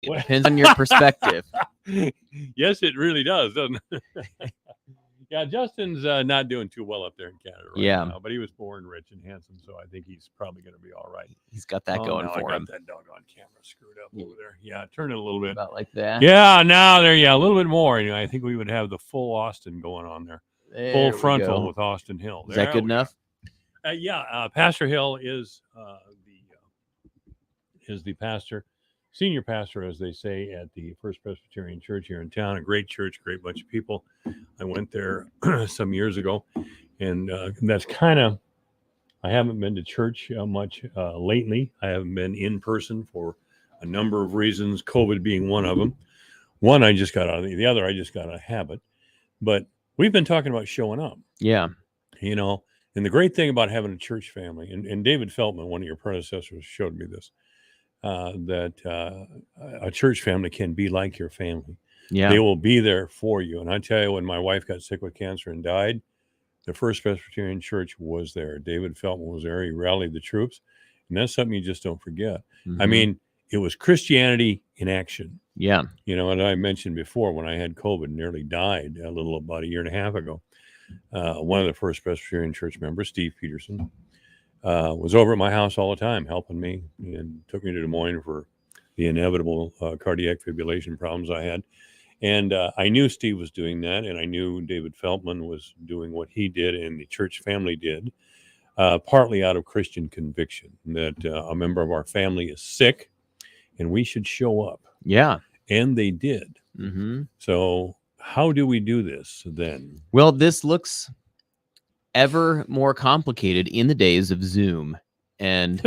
It depends on your perspective. Yes, it really does, doesn't it? Yeah, Justin's not doing too well up there in Canada right now, but he was born rich and handsome, so I think he's probably going to be all right. He's got that going for him. I got that doggone camera screwed up over there. Yeah, turn it a little bit. About like that. Yeah, now there, a little bit more. I think we would have the full Austin going on there. Full frontal with Austin Hill. Is that good enough? Pastor Hill is the pastor. Senior pastor, as they say, at the First Presbyterian Church here in town. A great church, great bunch of people. I went there some years ago, and that's kind of, I haven't been to church much lately. I haven't been in person for a number of reasons, COVID being one of them. One, I just got out of the other, I just got a habit. But we've been talking about showing up. Yeah. And the great thing about having a church family, and David Feldman, one of your predecessors, showed me this, that a church family can be like your family. Yeah. They will be there for you. And I tell you, when my wife got sick with cancer and died, the First Presbyterian Church was there. David Feldman was there. He rallied the troops. And that's something you just don't forget. Mm-hmm. I mean, it was Christianity in action. Yeah. And I mentioned before, when I had COVID, nearly died about a year and a half ago. One of the First Presbyterian Church members, Steve Peterson, was over at my house all the time helping me, and took me to Des Moines for the inevitable cardiac fibrillation problems I had. And I knew Steve was doing that, and I knew David Feldman was doing what he did and the church family did, partly out of Christian conviction that a member of our family is sick and we should show up. Yeah. And they did. Mm-hmm. So how do we do this then? Well, this looks ever more complicated in the days of Zoom and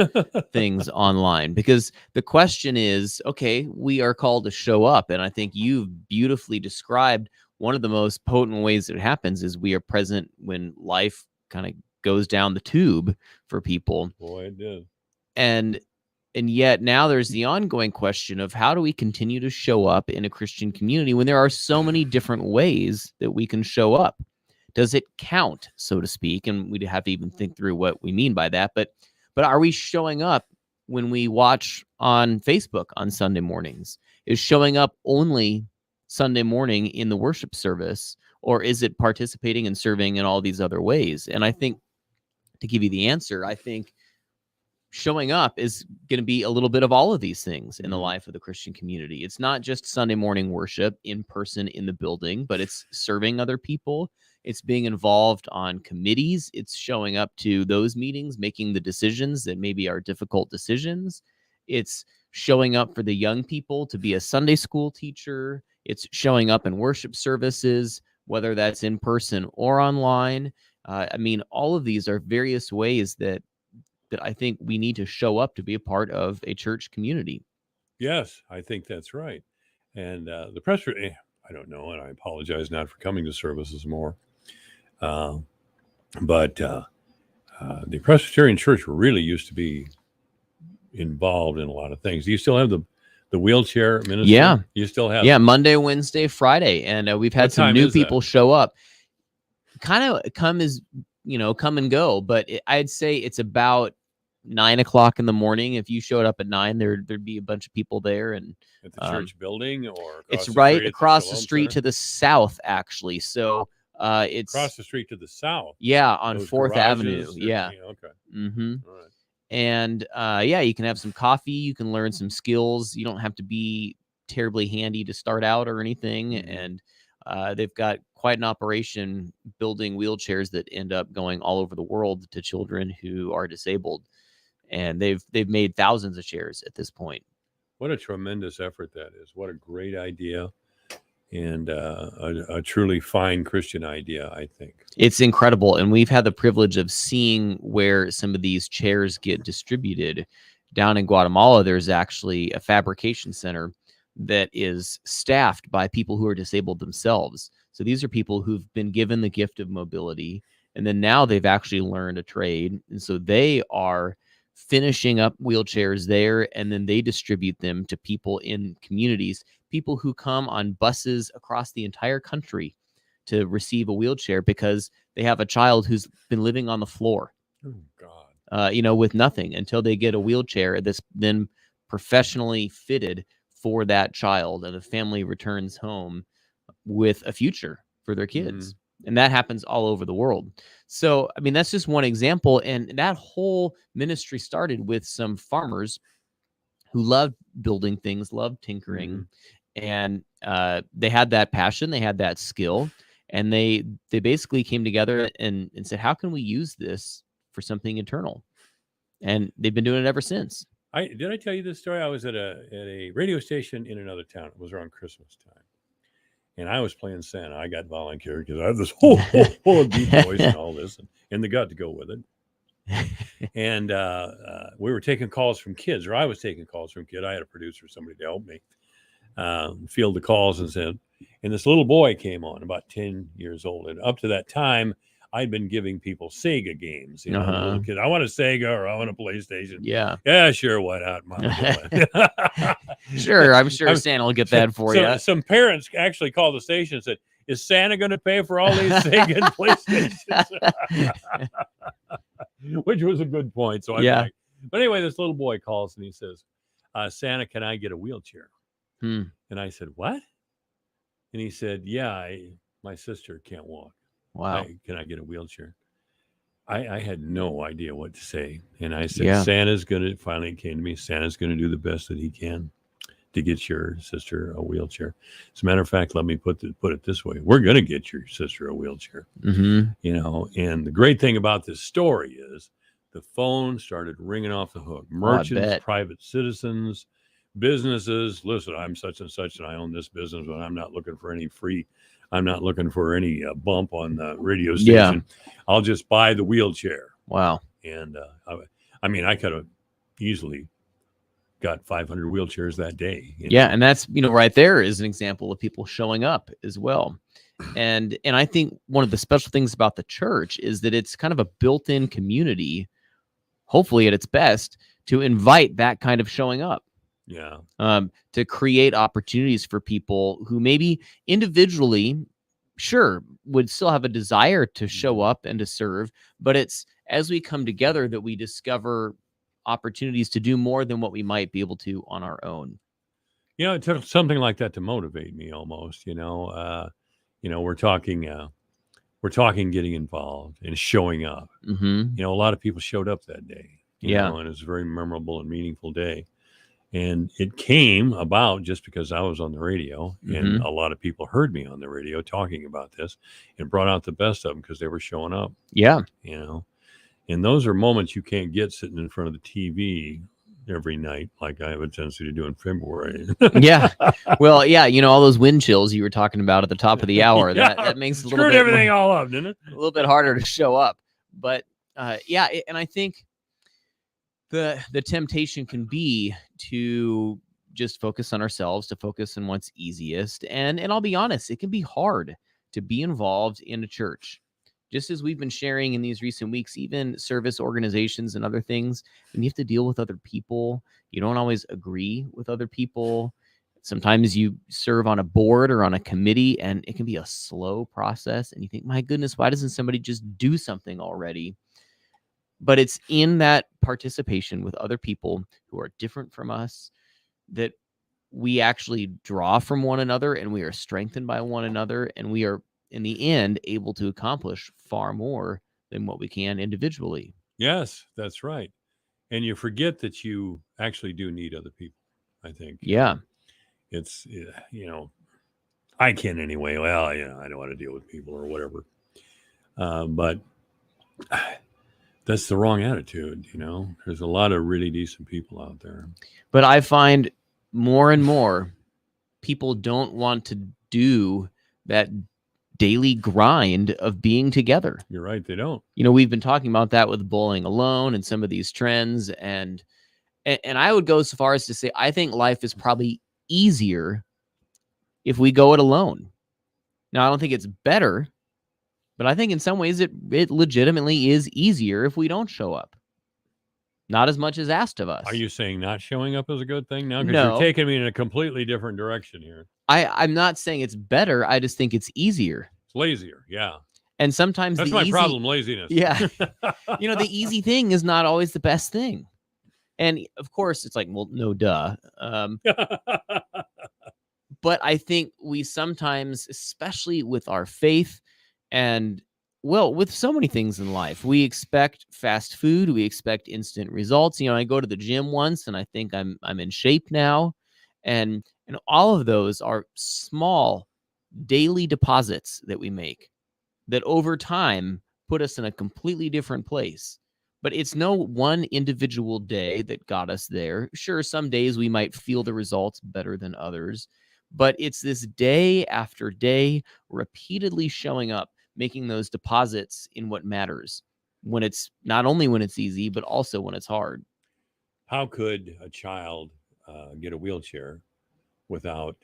things online, because the question is, okay, we are called to show up. And I think you've beautifully described one of the most potent ways that it happens is we are present when life kind of goes down the tube for people. Boy, it did. And yet now there's the ongoing question of how do we continue to show up in a Christian community when there are so many different ways that we can show up? Does it count, so to speak? And we'd have to even think through what we mean by that. But are we showing up when we watch on Facebook on Sunday mornings? Is showing up only Sunday morning in the worship service, or is it participating and serving in all these other ways? And I think, to give you the answer, I think showing up is going to be a little bit of all of these things in the life of the Christian community. It's not just Sunday morning worship in person in the building, but it's serving other people. It's being involved on committees. It's showing up to those meetings, making the decisions that maybe are difficult decisions. It's showing up for the young people to be a Sunday school teacher. It's showing up in worship services, whether that's in person or online. All of these are various ways that I think we need to show up to be a part of a church community. Yes, I think that's right. And the Presbyterian, I don't know, and I apologize not for coming to services more. But the Presbyterian Church really used to be involved in a lot of things. Do you still have the wheelchair ministry? Yeah. You still have? Yeah, Monday, Wednesday, Friday. And we've had some new people show up. Kind of come and go. But I'd say it's about 9 o'clock in the morning. If you showed up at 9, there'd be a bunch of people there. And at the church building, or it's right across the street to the south, actually. So it's across the street to the south. Yeah, on 4th Avenue. Yeah. Okay. Mm-hmm. All right. And you can have some coffee. You can learn some skills. You don't have to be terribly handy to start out or anything. And they've got quite an operation building wheelchairs that end up going all over the world to children who are disabled. And they've made thousands of chairs at this point. What a tremendous effort that is. What a great idea. And a truly fine Christian idea, I think. It's incredible. And we've had the privilege of seeing where some of these chairs get distributed. Down in Guatemala, there's actually a fabrication center that is staffed by people who are disabled themselves. So these are people who've been given the gift of mobility, and then now they've actually learned a trade. And so they are finishing up wheelchairs there, and then they distribute them to people in communities, people who come on buses across the entire country to receive a wheelchair because they have a child who's been living on the floor, with nothing until they get a wheelchair that's then professionally fitted for that child, and the family returns home with a future for their kids. And that happens all over the world. So, I mean, that's just one example. And that whole ministry started with some farmers who loved building things, loved tinkering, and they had that passion, they had that skill, and they basically came together and said, how can we use this for something eternal? And they've been doing it ever since. Did I tell you this story? I was at a radio station in another town. It was around Christmas time, and I was playing Santa. I got volunteered because I have this whole deep voice and all this, and the gut to go with it. And we were taking calls from kids, or I was taking calls from kids. I had a producer, somebody to help me field the calls, and this little boy came on, about 10 years old, and up to that time, I'd been giving people Sega games. You know, little kid, I want a Sega or I want a PlayStation. Yeah, sure, why not, Mom? Sure, I'm sure Santa will get that for you. Some parents actually called the station and said, "Is Santa going to pay for all these Sega and PlayStations?" Which was a good point. So but anyway, this little boy calls and he says, "Santa, can I get a wheelchair?" And I said, "What?" And he said, "Yeah, my sister can't walk. Wow. Can I get a wheelchair?" I had no idea what to say. And I said, Santa's going to, finally came to me, Santa's going to do the best that he can to get your sister a wheelchair. As a matter of fact, let me put it this way. We're going to get your sister a wheelchair. You know, and the great thing about this story is the phone started ringing off the hook. Merchants, private citizens, businesses. Listen, I'm such and such, and I own this business, but I'm not looking for any I'm not looking for any bump on the radio station. I'll just buy the wheelchair. Wow. And I mean, I could have easily got 500 wheelchairs that day. Yeah. And that's, you know, right there is an example of people showing up as well. And I think one of the special things about the church is that it's kind of a built-in community, hopefully at its best, to invite that kind of showing up. To create opportunities for people who maybe individually, sure, would still have a desire to show up and to serve, but it's as we come together that we discover opportunities to do more than what we might be able to on our own. You know, it took something like that to motivate me almost, you know, we're talking getting involved and showing up. You know, a lot of people showed up that day, you know, and it was a very memorable and meaningful day. And it came about just because I was on the radio and a lot of people heard me on the radio talking about this and brought out the best of them because they were showing up. You know, and those are moments you can't get sitting in front of the TV every night like I have a tendency to do in February. Well, you know, all those wind chills you were talking about at the top of the hour, that makes it a little bit everything all up, didn't it? A little bit harder to show up. But and I think the temptation can be to just focus on ourselves, to focus on what's easiest. And I'll be honest, it can be hard to be involved in a church. Just as we've been sharing in these recent weeks, even service organizations and other things, when you have to deal with other people, you don't always agree with other people. Sometimes you serve on a board or on a committee, and it can be a slow process. And you think, my goodness, why doesn't somebody just do something already? But it's in that participation with other people who are different from us that we actually draw from one another, and we are strengthened by one another, and we are, in the end, able to accomplish far more than what we can individually. Yes, that's right. And you forget that you actually do need other people, I think. It's, you know, I can anyway. Well, you know, I don't want to deal with people or whatever. But that's the wrong attitude, you know. There's a lot of really decent people out there. But I find more and more people don't want to do that daily grind of being together. You're right, they don't. You know, we've been talking about that with bowling alone and some of these trends, and I would go so far as to say I think life is probably easier if we go it alone. Now, I don't think it's better, but I think in some ways it legitimately is easier if we don't show up. Not as much as asked of us. Are you saying not showing up is a good thing now? Because No. you're taking me in a completely different direction here. I'm not saying it's better. I just think it's easier. It's lazier, yeah. And sometimes that's my problem, laziness. Yeah. You know, the easy thing is not always the best thing. And of course, it's like, well, no, duh. But I think we sometimes, especially with our faith and, well, with so many things in life, we expect fast food, we expect instant results. I go to the gym once and I think I'm in shape now. And all of those are small daily deposits that we make that over time put us in a completely different place. But it's no one individual day that got us there. Sure, some days we might feel the results better than others, but it's this day after day repeatedly showing up, making those deposits in what matters, when it's not only when it's easy, but also when it's hard. How could a child get a wheelchair without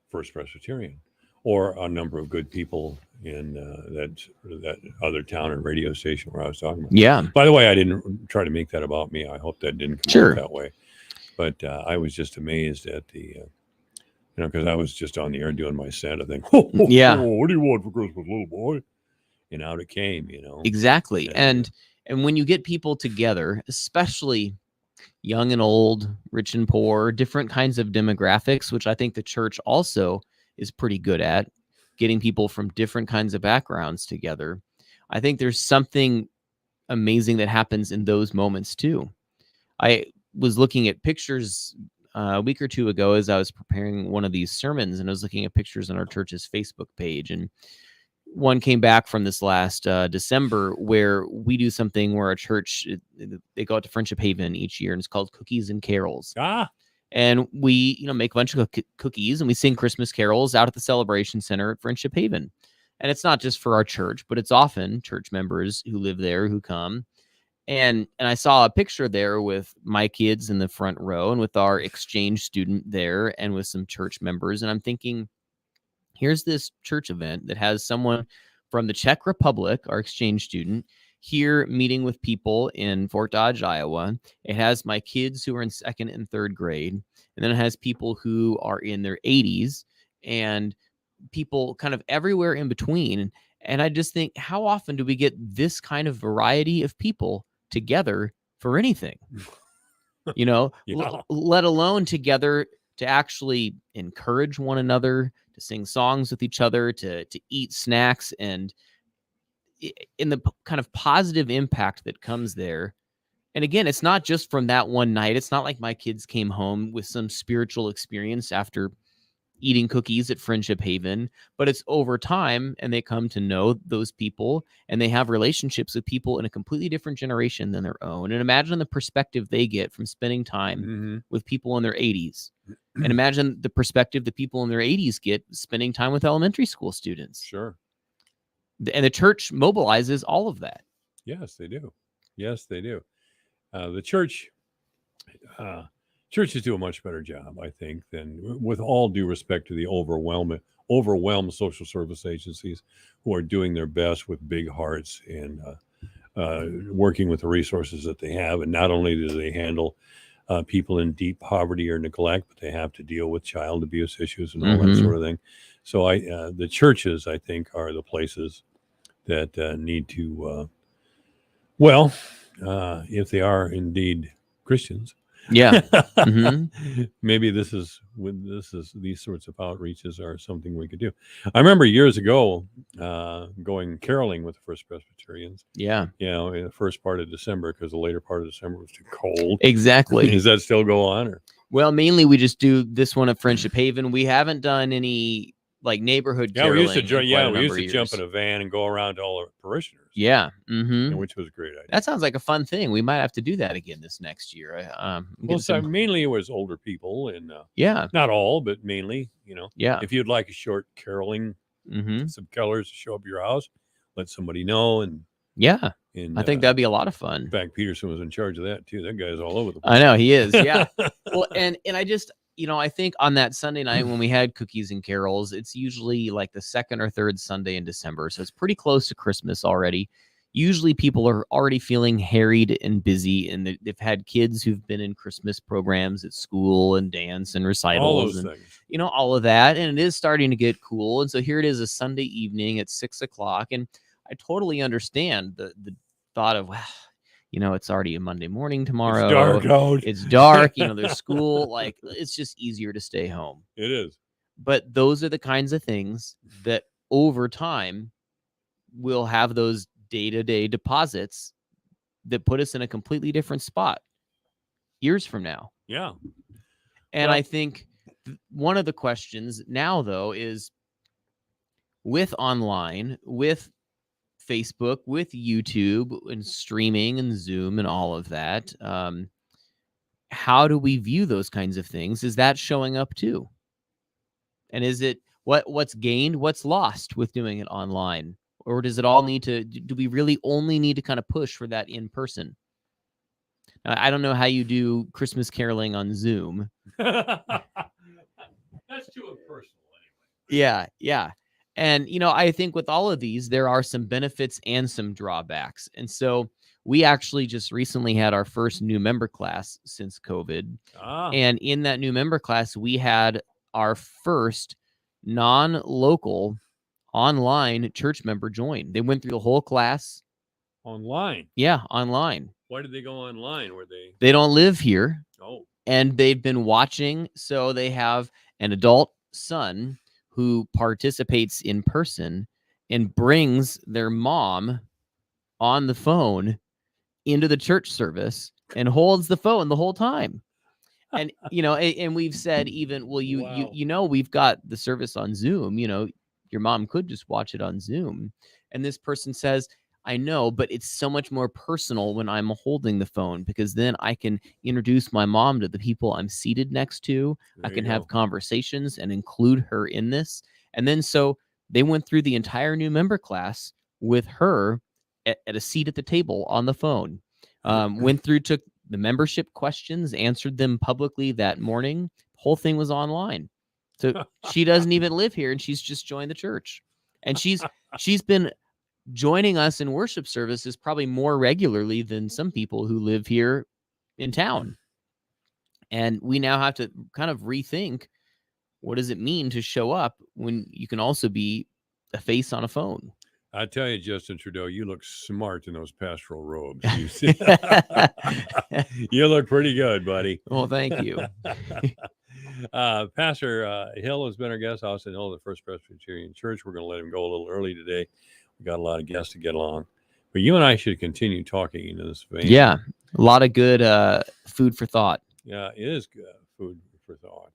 First Presbyterian or a number of good people in that other town and radio station where I was talking about? Yeah, By the way, I didn't try to make that about me. I hope that didn't come sure. out that way. But I was just amazed at the, because I was just on the air doing my Santa thing. Yeah. What do you want for Christmas, little boy? And out it came, Exactly. And when you get people together, especially young and old, rich and poor, different kinds of demographics, which I think the church also is pretty good at, getting people from different kinds of backgrounds together. I think there's something amazing that happens in those moments too. I was looking at pictures a week or two ago as I was preparing one of these sermons, and I was looking at pictures on our church's Facebook page, and one came back from this last December where we do something where our church, they go out to Friendship Haven each year, and it's called Cookies and Carols. And we, make a bunch of cookies and we sing Christmas carols out at the Celebration Center at Friendship Haven. And it's not just for our church, but it's often church members who live there who come. And I saw a picture there with my kids in the front row and with our exchange student there and with some church members. And I'm thinking, here's this church event that has someone from the Czech Republic, our exchange student, here meeting with people in Fort Dodge, Iowa. It has my kids who are in second and third grade. And then it has people who are in their 80s and people kind of everywhere in between. And I just think, how often do we get this kind of variety of people together for anything? Yeah. Let alone together to actually encourage one another, to sing songs with each other, to eat snacks, and in the kind of positive impact that comes there. And again, it's not just from that one night. It's not like my kids came home with some spiritual experience after eating cookies at Friendship Haven, but it's over time, and they come to know those people, and they have relationships with people in a completely different generation than their own. And imagine the perspective they get from spending time with people in their 80s. And imagine the perspective the people in their 80s get spending time with elementary school students. Sure. And the church mobilizes all of that. Yes, they do. Yes, they do. The churches do a much better job, I think, than, with all due respect to the overwhelmed social service agencies who are doing their best with big hearts and working with the resources that they have. And not only do they handle people in deep poverty or neglect, but they have to deal with child abuse issues and all that sort of thing. So the churches, I think, are the places that need to, if they are indeed Christians. Yeah. Maybe these sorts of outreaches are something we could do. I remember years ago going caroling with the First Presbyterians. Yeah. In the first part of December, because the later part of December was too cold. Exactly. Does that still go on? Or? Well, mainly we just do this one at Friendship Haven. We haven't done any like neighborhood caroling. We used to jump in a van and go around to all our parishioners. Yeah. Which was a great idea. That sounds like a fun thing. We might have to do that again this next year. Mainly it was older people, and not all, but mainly, if you'd like a short caroling, some colors to show up your house, let somebody know. And I think that'd be a lot of fun. In fact, Peterson was in charge of that too. That guy's all over the place. I know he is. Yeah. Well, and I just, I think on that Sunday night when we had Cookies and Carols, it's usually like the second or third Sunday in December. So it's pretty close to Christmas already. Usually people are already feeling harried and busy, and they've had kids who've been in Christmas programs at school and dance and recitals, all those things. All of that. And it is starting to get cool. And so here it is, a Sunday evening at 6:00. And I totally understand the thought of, wow, it's already a Monday morning It's tomorrow. dark out. It's dark, there's school. Like, it's just easier to stay home. It is. But those are the kinds of things that over time will have those day-to-day deposits that put us in a completely different spot years from now. Yeah. And Well- I think one of the questions now, though, is with online, with Facebook, with YouTube and streaming and Zoom and all of that, how do we view those kinds of things? Is that showing up too? And is it what's gained, what's lost with doing it online? Or does it all need to, do we really only need to kind of push for that in person? I don't know how you do Christmas caroling on Zoom. That's too impersonal anyway. Yeah. And, I think with all of these, there are some benefits and some drawbacks. And so we actually just recently had our first new member class since COVID. And in that new member class, we had our first non-local online church member join. They went through the whole class. Online? Yeah, online. Why did they go online? They don't live here. Oh. And they've been watching. So they have an adult son who participates in person and brings their mom on the phone into the church service and holds the phone the whole time. And, and we've said even, well, Wow. we've got the service on Zoom, your mom could just watch it on Zoom. And this person says, I know, but it's so much more personal when I'm holding the phone, because then I can introduce my mom to the people I'm seated next to. I can have conversations and include her in this. And then so they went through the entire new member class with her at a seat at the table on the phone. Took the membership questions, answered them publicly that morning. The whole thing was online. So she doesn't even live here, and she's just joined the church. And she's been joining us in worship services probably more regularly than some people who live here in town. And we now have to kind of rethink, what does it mean to show up when you can also be a face on a phone? I tell you, Justin Trudeau, you look smart in those pastoral robes. You look pretty good, buddy. Well, thank you. Pastor Hill has been our guest. Austin Hill, the First Presbyterian Church. We're going to let him go a little early today. We got a lot of guests to get along, but you and I should continue talking in this vein. Yeah, a lot of good food for thought. Yeah, it is good food for thought.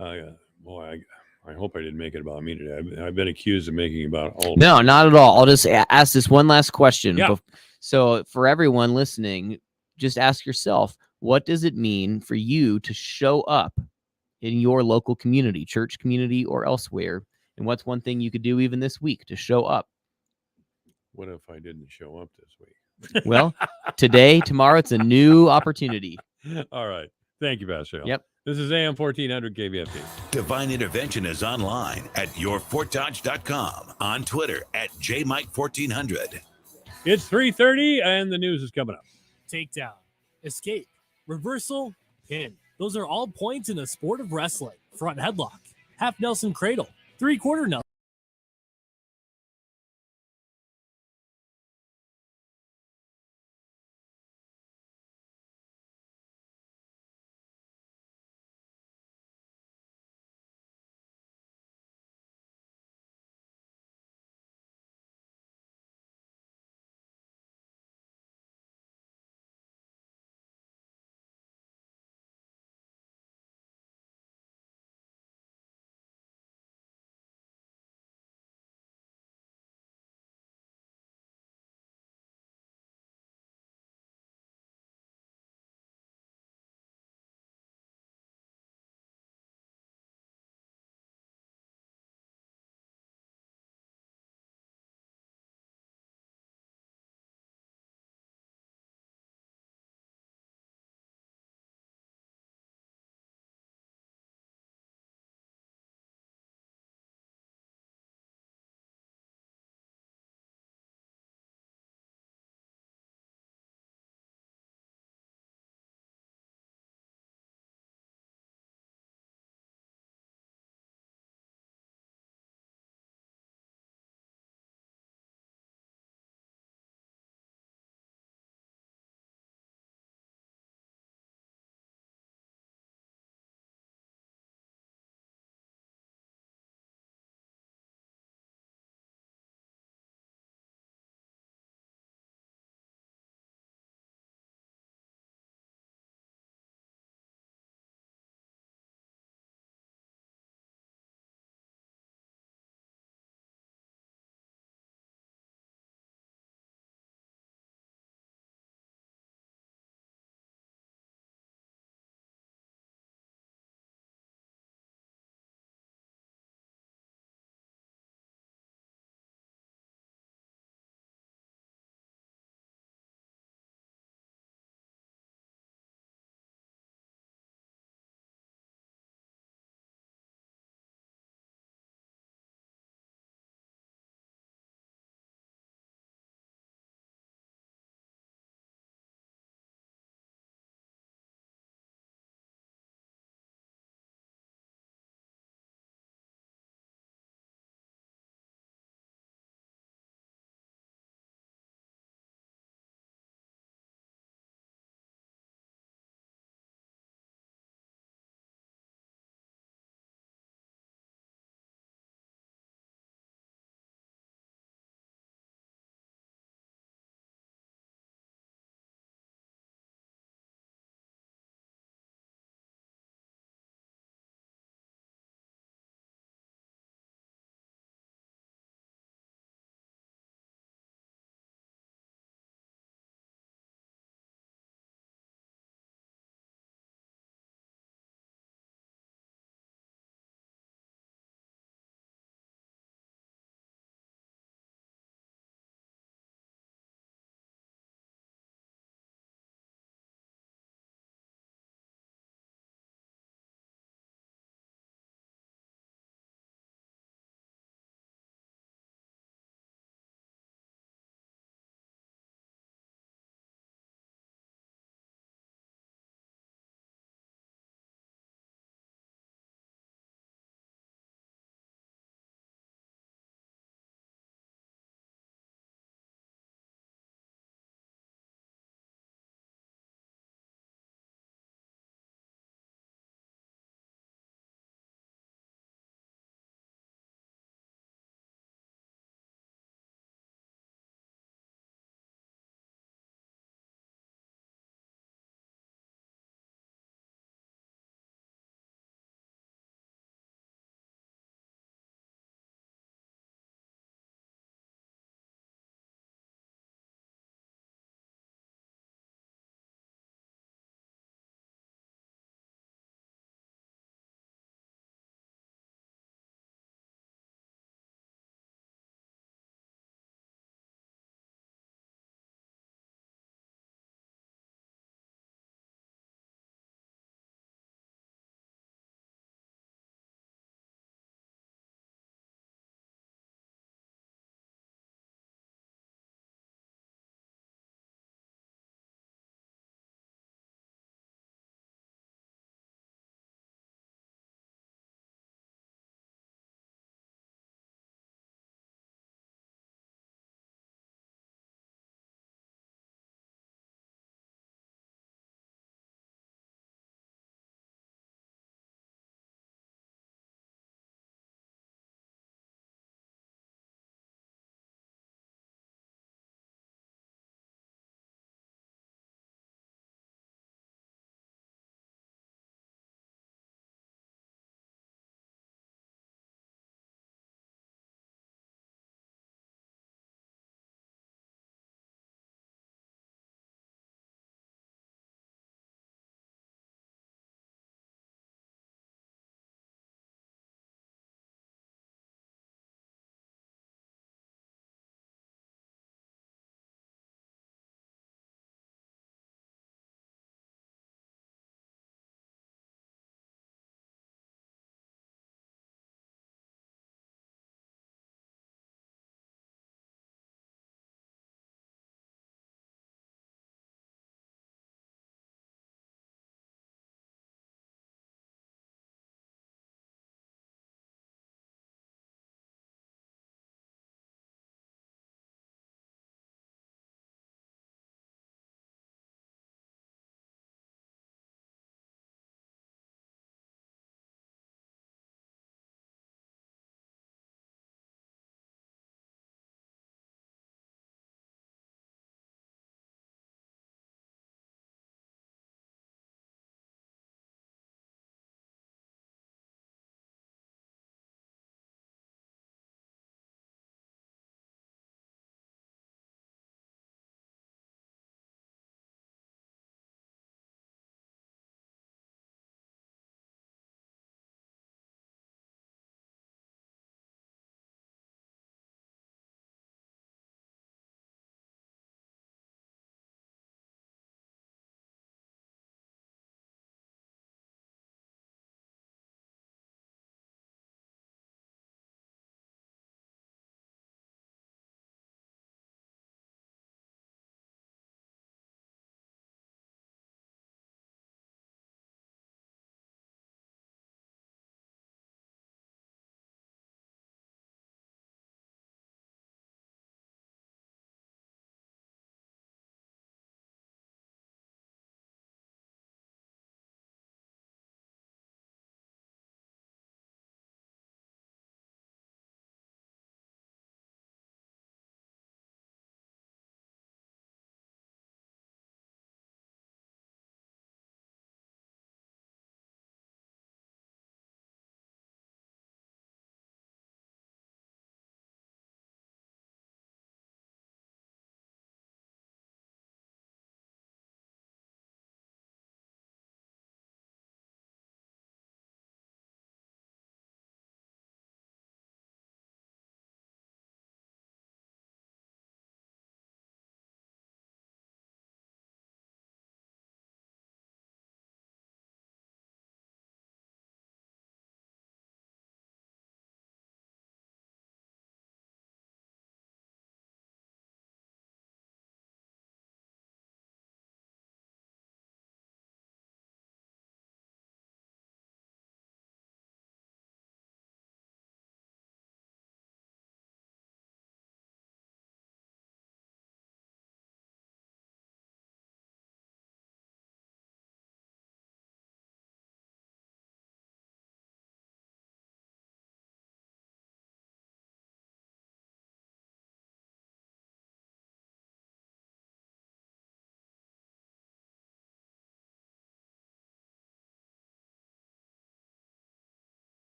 And boy, I hope I didn't make it about me today. I've been accused of making it about all. No, not at all. I'll just ask this one last question. Yeah. So for everyone listening, just ask yourself, what does it mean for you to show up in your local community, church community, or elsewhere? And what's one thing you could do even this week to show up? What if I didn't show up this week? Well, today, tomorrow, it's a new opportunity. All right. Thank you, Pastor Hill. Yep. This is AM 1400 KBFT. Divine Intervention is online at yourfortdodge.com, on Twitter at jmike1400. It's 3:30 and the news is coming up. Takedown, escape, reversal, pin. Those are all points in the sport of wrestling. Front headlock, half Nelson cradle, 3/4 Nelson.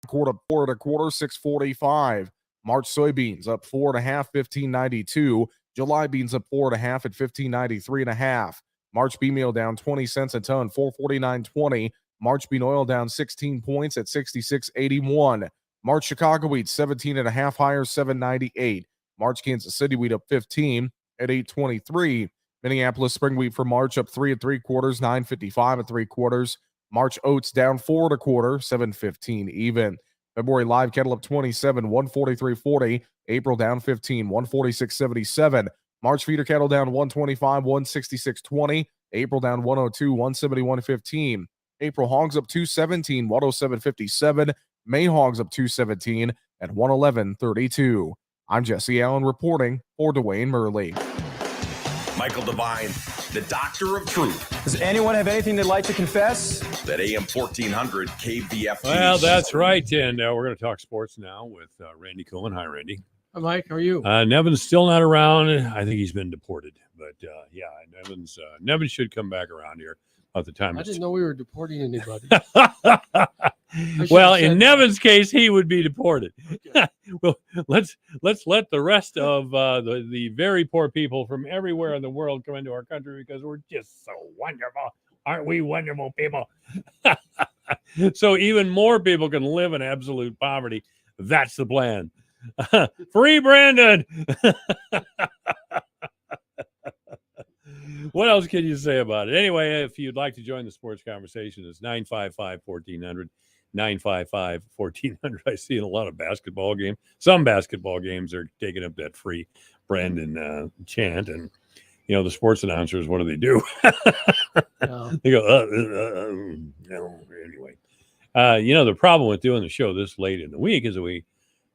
Quarter up 4 1/4, 6.45. March soybeans up 4 1/2, 15.92. July beans up 4 1/2 at 15.93 1/2. March bean meal down 20 cents a ton, 4.49.20. March bean oil down 16 points at 66.81. March Chicago wheat 17 1/2 higher, 7.98. March Kansas City wheat up 15 at 8.23. Minneapolis spring wheat for March up 3 3/4, 9.55 3/4. March oats down 4 1/4, 7.15 even. February live cattle up 27, 143.40. April down 15, 146.77. March feeder cattle down 125, 166.20. April down 102, 171.15. April hogs up 217, 107.57. May hogs up 217 at 111.32. I'm Jesse Allen reporting for Dwayne Murley. Michael Devine, the Doctor of Truth. Does anyone have anything they'd like to confess? That AM 1400 KVFT. Well, that's right. And we're going to talk sports now with Randy Cohen. Hi, Randy. Hi, Mike. How are you? Nevin's still not around. I think he's been deported. But, yeah, Nevin should come back around here at the time. I didn't know we were deporting anybody. Well, in Nevin's case, he would be deported. Okay. Well, let's let the rest of the very poor people from everywhere in the world come into our country because we're just so wonderful. Aren't we wonderful people? So even more people can live in absolute poverty. That's the plan. Free Brandon. What else can you say about it? Anyway, if you'd like to join the sports conversation, it's 955-1400. 955-1400. I see in a lot of basketball games. Some basketball games are taking up that free Brandon chant. And, you know, the sports announcers, what do they do? They go, anyway. You know, the problem with doing the show this late in the week is that we,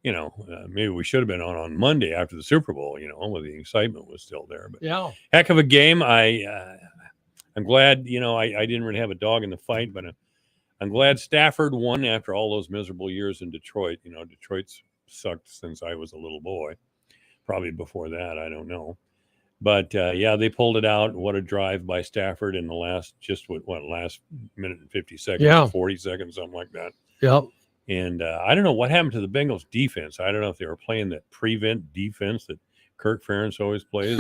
you know, maybe we should have been on Monday after the Super Bowl, you know, when the excitement was still there. But yeah, heck of a game. I'm glad, you know, I didn't really have a dog in the fight, but I'm glad Stafford won after all those miserable years in Detroit. You know, Detroit's sucked since I was a little boy. Probably before that, I don't know. But, yeah, they pulled it out. What a drive by Stafford in the last, last minute and 50 seconds, yeah. 40 seconds, something like that. Yep. And I don't know what happened to the Bengals defense. I don't know if they were playing that prevent defense that Kirk Ferentz always plays.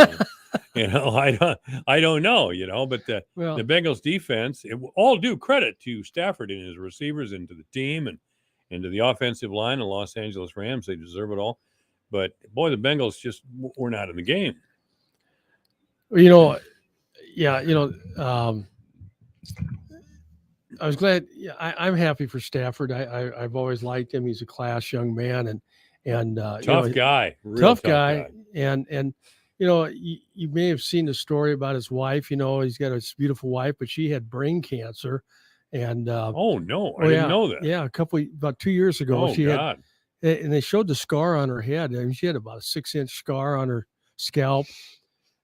You know, I don't know, you know, but the Bengals defense, all due credit to Stafford and his receivers and to the team and to the offensive line of Los Angeles Rams. They deserve it all. But, boy, the Bengals just were not in the game. You know, yeah, you know, I was glad. Yeah, I'm happy for Stafford. I've always liked him. He's a class young man and tough guy, tough guy. And you know, you may have seen the story about his wife. You know, he's got a beautiful wife, but she had brain cancer. And oh no, I didn't know that. Yeah, about 2 years ago, she had, and they showed the scar on her head. I mean, she had about a 6-inch scar on her scalp.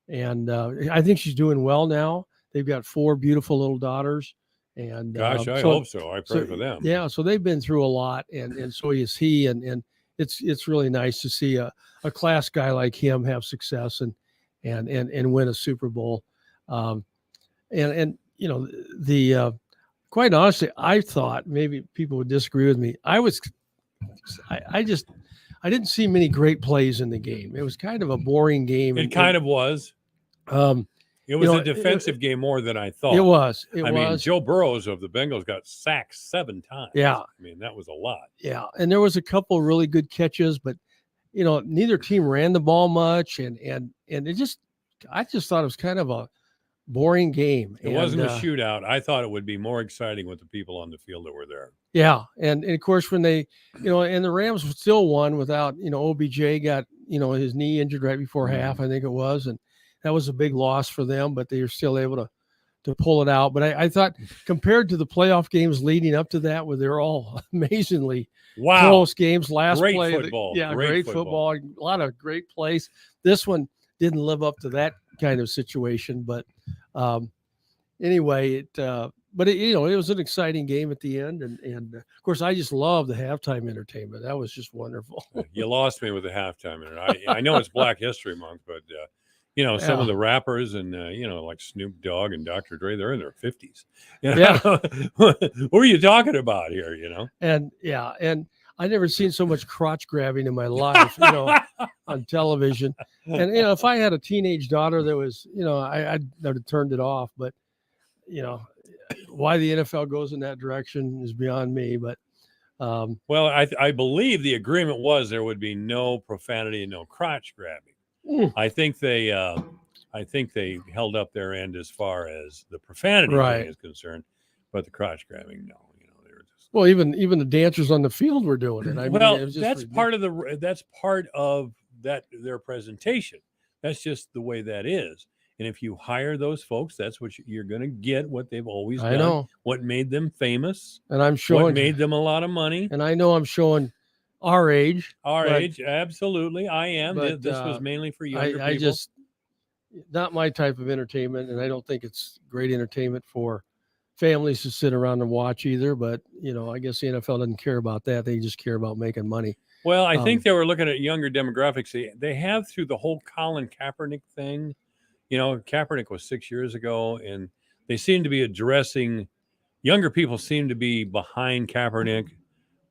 And I think she's doing well now. They've got 4 beautiful little daughters. And gosh, I hope so. I pray for them. Yeah, so they've been through a lot, and so is he. And it's really nice to see a class guy like him have success and win a Super Bowl. And you know, the quite honestly, I thought maybe people would disagree with me. I didn't see many great plays in the game. It was kind of a boring game. It kind of was. It was a defensive game more than I thought. It was. I mean, Joe Burrows of the Bengals got sacked 7 times. Yeah. I mean, that was a lot. Yeah. And there was a couple really good catches, but, you know, neither team ran the ball much. And it just, I just thought it was kind of a boring game. It wasn't a shootout. I thought it would be more exciting with the people on the field that were there. Yeah. And of course, when they, you know, and the Rams still won without, you know, OBJ got, you know, his knee injured right before half, I think it was. And that was a big loss for them, but they were still able to pull it out. But I thought compared to the playoff games leading up to that, where they're all amazingly close games, great play. Football. Great football. A lot of great plays. This one didn't live up to that kind of situation. But anyway, you know, it was an exciting game at the end. And of course, I just love the halftime entertainment. That was just wonderful. You lost me with the halftime. I know it's Black History Month, but you know, some of the rappers and, you know, like Snoop Dogg and Dr. Dre, they're in their 50s. You know? Yeah. What are you talking about here, you know? And, yeah. And I never seen so much crotch grabbing in my life, on television. And if I had a teenage daughter that was, I'd have turned it off. But why the NFL goes in that direction is beyond me. But well, I believe the agreement was there would be no profanity and no crotch grabbing. I think they held up their end as far as the profanity thing is concerned, but the crotch grabbing, no. They were just well, even the dancers on the field were doing it. I mean, it was just that's part of their presentation. That's just the way that is. And if you hire those folks, that's what you're going to get. What they've always done. I know what made them famous, and I'm showing what made them a lot of money. And I know I'm showing our age. Absolutely, I am. But, this was mainly for younger people. I just not my type of entertainment, and I don't think it's great entertainment for families to sit around and watch either. But I guess the NFL doesn't care about that; they just care about making money. Well, I think they were looking at younger demographics. They have through the whole Colin Kaepernick thing. Kaepernick was 6 years ago, and they seem to be addressing younger people seem to be behind Kaepernick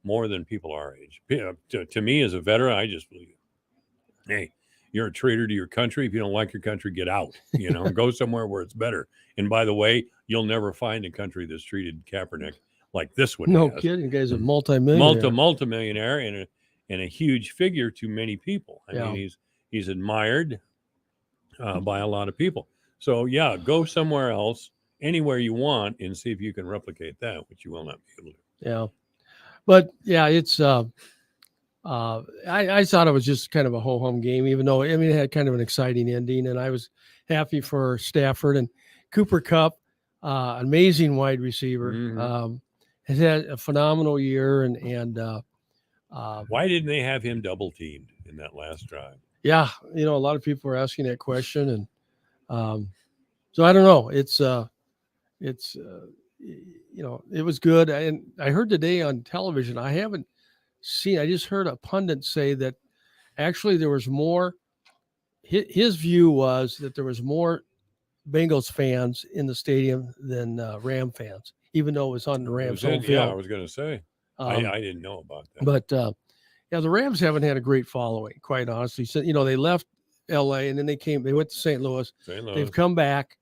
more than people our age. To me, as a veteran, I just believe, hey, you're a traitor to your country. If you don't like your country, get out. Go somewhere where it's better. And by the way, you'll never find a country that's treated Kaepernick like this one. No kidding, guy's a multimillionaire, multimillionaire, and a huge figure to many people. I mean, he's admired by a lot of people. So yeah, go somewhere else, anywhere you want, and see if you can replicate that, which you will not be able to. Yeah, but yeah, it's I thought it was just kind of a ho-hum game, even though it had kind of an exciting ending, and I was happy for Stafford and Cooper Kupp, amazing wide receiver. Mm-hmm. Has had a phenomenal year, and why didn't they have him double teamed in that last drive? Yeah, a lot of people are asking that question, and so I don't know. It was good. And I heard today on television, I haven't seen. I just heard a pundit say that actually there was more. His view was that there was more Bengals fans in the stadium than Ram fans, even though it was on the Rams home field. Yeah, I was going to say I didn't know about that, but. Yeah, the Rams haven't had a great following, quite honestly. So, they left L.A. and then they went to St. Louis. They've come back.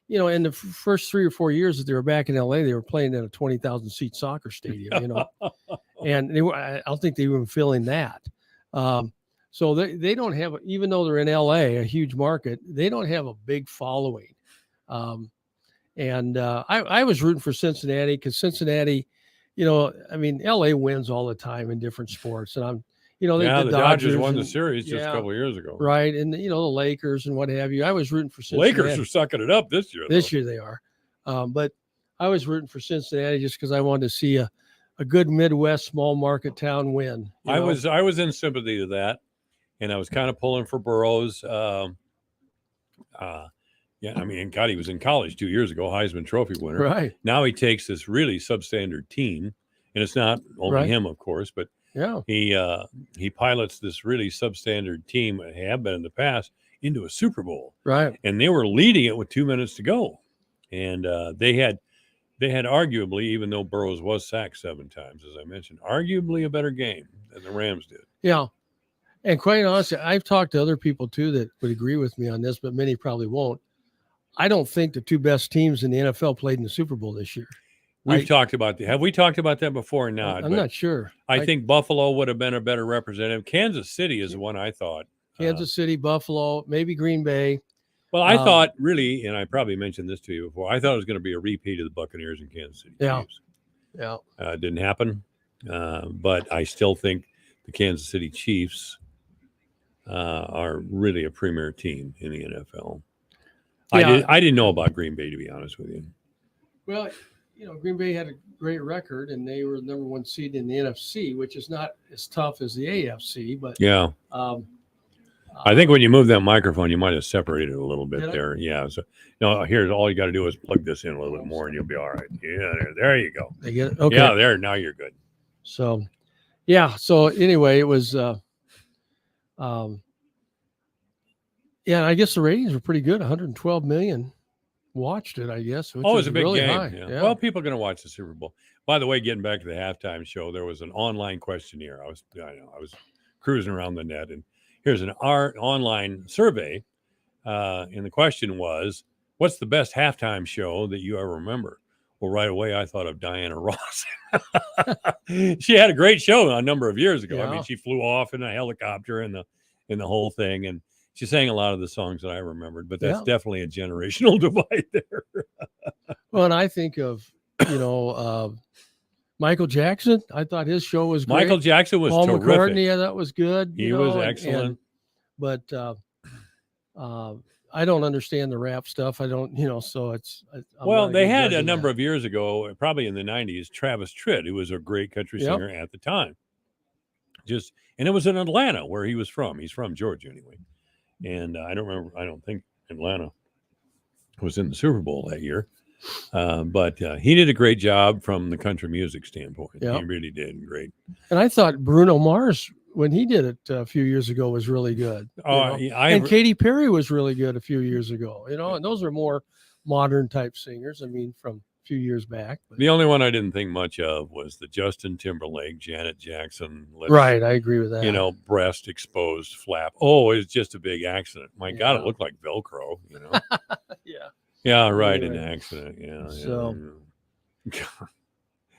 In the first 3 or 4 years that they were back in L.A., they were playing at a 20,000 seat soccer stadium. And I don't think they were filling that. So they don't have, even though they're in L.A., a huge market, they don't have a big following. I was rooting for Cincinnati because Cincinnati. LA wins all the time in different sports, and the Dodgers won the series just a couple of years ago, right? And the Lakers and what have you. I was rooting for Cincinnati. Lakers are sucking it up this year. This year they are, but I was rooting for Cincinnati just because I wanted to see a good Midwest small market town win. I was in sympathy to that, and I was kind of pulling for Burrows. Yeah, I mean, God, he was in college 2 years ago, Heisman Trophy winner. Right. Now he takes this really substandard team, and it's not only him, of course, but he pilots this really substandard team, have been in the past, into a Super Bowl. Right. And they were leading it with 2 minutes to go. And they had arguably, even though Burrows was sacked 7 times, as I mentioned, arguably a better game than the Rams did. Yeah. And quite honestly, I've talked to other people, too, that would agree with me on this, but many probably won't. I don't think the 2 best teams in the NFL played in the Super Bowl this year. We've talked about that. Have we talked about that before or not? I'm not sure. I think Buffalo would have been a better representative. Kansas City is the one I thought. Kansas City, Buffalo, maybe Green Bay. Well, I thought really, and I probably mentioned this to you before, I thought it was going to be a repeat of the Buccaneers and Kansas City Chiefs. Yeah. It didn't happen. But I still think the Kansas City Chiefs are really a premier team in the NFL. Yeah. I didn't know about Green Bay, to be honest with you. Well, Green Bay had a great record, and they were the number 1 seed in the NFC, which is not as tough as the AFC. But yeah, I think when you move that microphone, you might have separated it a little bit there. Yeah. So here's all you got to do is plug this in a little bit more, and you'll be all right. Yeah, there you go. They get it? Okay. Yeah, there. Now you're good. So, yeah. So anyway, it was. Yeah, I guess the ratings were pretty good. 112 million watched it, I guess. Which Oh, is it's a big really game. high. Yeah. Well, people are going to watch the Super Bowl. By the way, getting back to the halftime show, there was an online questionnaire. I was cruising around the net, and here's an online survey, and the question was, "What's the best halftime show that you ever remember?" Well, right away, I thought of Diana Ross. She had a great show a number of years ago. I mean, she flew off in a helicopter and the whole thing, and she sang a lot of the songs that I remembered. But that's definitely a generational divide there. Well, and I think of Michael Jackson. I thought his show was great. Michael Jackson was Paul terrific. McCartney, that was good. He was excellent. But I don't understand the rap stuff. I don't, so it's. They had a number of years ago, probably in the 90s, Travis Tritt, who was a great country singer at the time. And it was in Atlanta where he was from. He's from Georgia anyway. And I don't think Atlanta was in the Super Bowl that year. But he did a great job from the country music standpoint. He really did great. And I thought Bruno Mars, when he did it a few years ago, was really good. And Katy Perry was really good a few years ago. And those are more modern type singers. I mean, from a few years back. But. The only one I didn't think much of was the Justin Timberlake, Janet Jackson. Right, I agree with that. Breast exposed flap. Oh, it's just a big accident. My God, it looked like Velcro. Yeah, right. An accident. Yeah. So,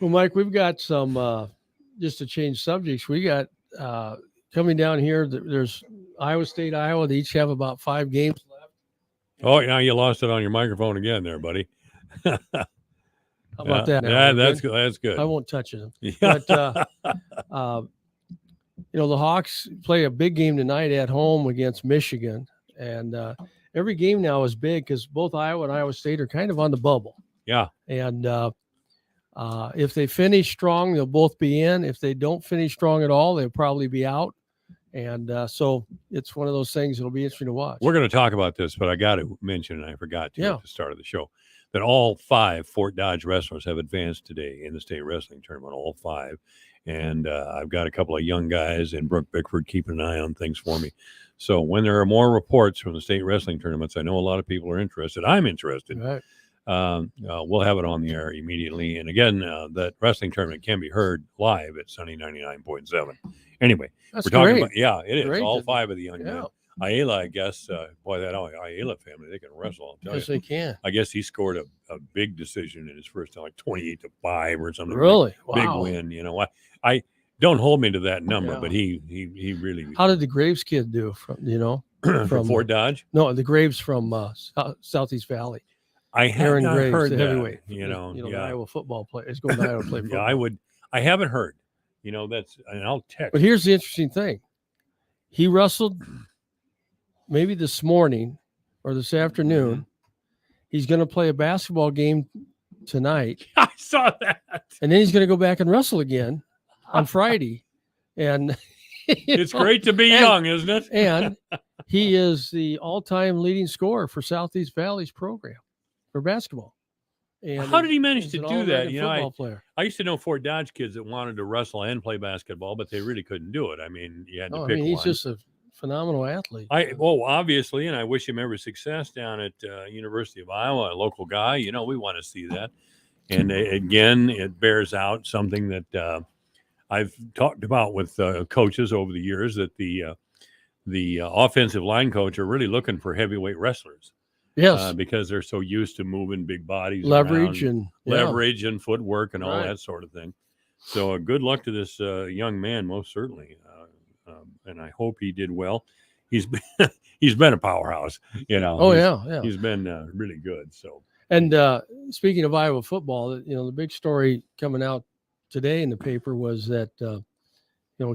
well, Mike, we've got some. Just to change subjects, we got coming down here. There's Iowa State, Iowa. They each have about 5 games left. Oh, now you lost it on your microphone again, there, buddy. How about that? Yeah, that's good. That's good. I won't touch it. But the Hawks play a big game tonight at home against Michigan, and every game now is big because both Iowa and Iowa State are kind of on the bubble. Yeah. And if they finish strong, they'll both be in. If they don't finish strong at all, they'll probably be out. And so it's one of those things that'll be interesting to watch. We're going to talk about this, but I got to mention, and I forgot to at the start of the show, that all 5 Fort Dodge wrestlers have advanced today in the state wrestling tournament, all 5. And I've got a couple of young guys in Brooke Bickford keeping an eye on things for me. So when there are more reports from the state wrestling tournaments, I know a lot of people are interested. I'm interested. Right. We'll have it on the air immediately. And again, that wrestling tournament can be heard live at Sunny 99.7. Anyway, that's we're talking great. about, it is. Great. All 5 of the young men. Ayala, I guess, that Ayala family, they can wrestle. I'll tell yes, you. they can. I guess he scored a big decision in his first time, like 28-5 or something. Really? Big Wow. win. I don't hold me to that number, but he really. How did the Graves kid do from from Fort Dodge? No, the Graves from Southeast Valley. I haven't heard the that. Heavyweight. The Iowa football player is going to Iowa play football. I haven't heard. And I'll text. But here's the interesting thing. He wrestled maybe this morning or this afternoon. Mm-hmm. He's going to play a basketball game tonight. I saw that. And then he's going to go back and wrestle again on Friday. And it's great to be young, isn't it? And he is the all-time leading scorer for Southeast Valley's program for basketball. And how did he manage to do that? I used to know Fort Dodge kids that wanted to wrestle and play basketball, but they really couldn't do it. I mean, you had to pick one. He's just a phenomenal athlete. Obviously, and I wish him every success down at University of Iowa, a local guy. We want to see that. And again, it bears out something that I've talked about with coaches over the years, that the offensive line coach are really looking for heavyweight wrestlers. Yes, because they're so used to moving big bodies, leverage and footwork and all that sort of thing. So good luck to this young man, most certainly, and I hope he did well. He's been a powerhouse, He's been really good. So, and speaking of Iowa football, the big story coming out today in the paper was that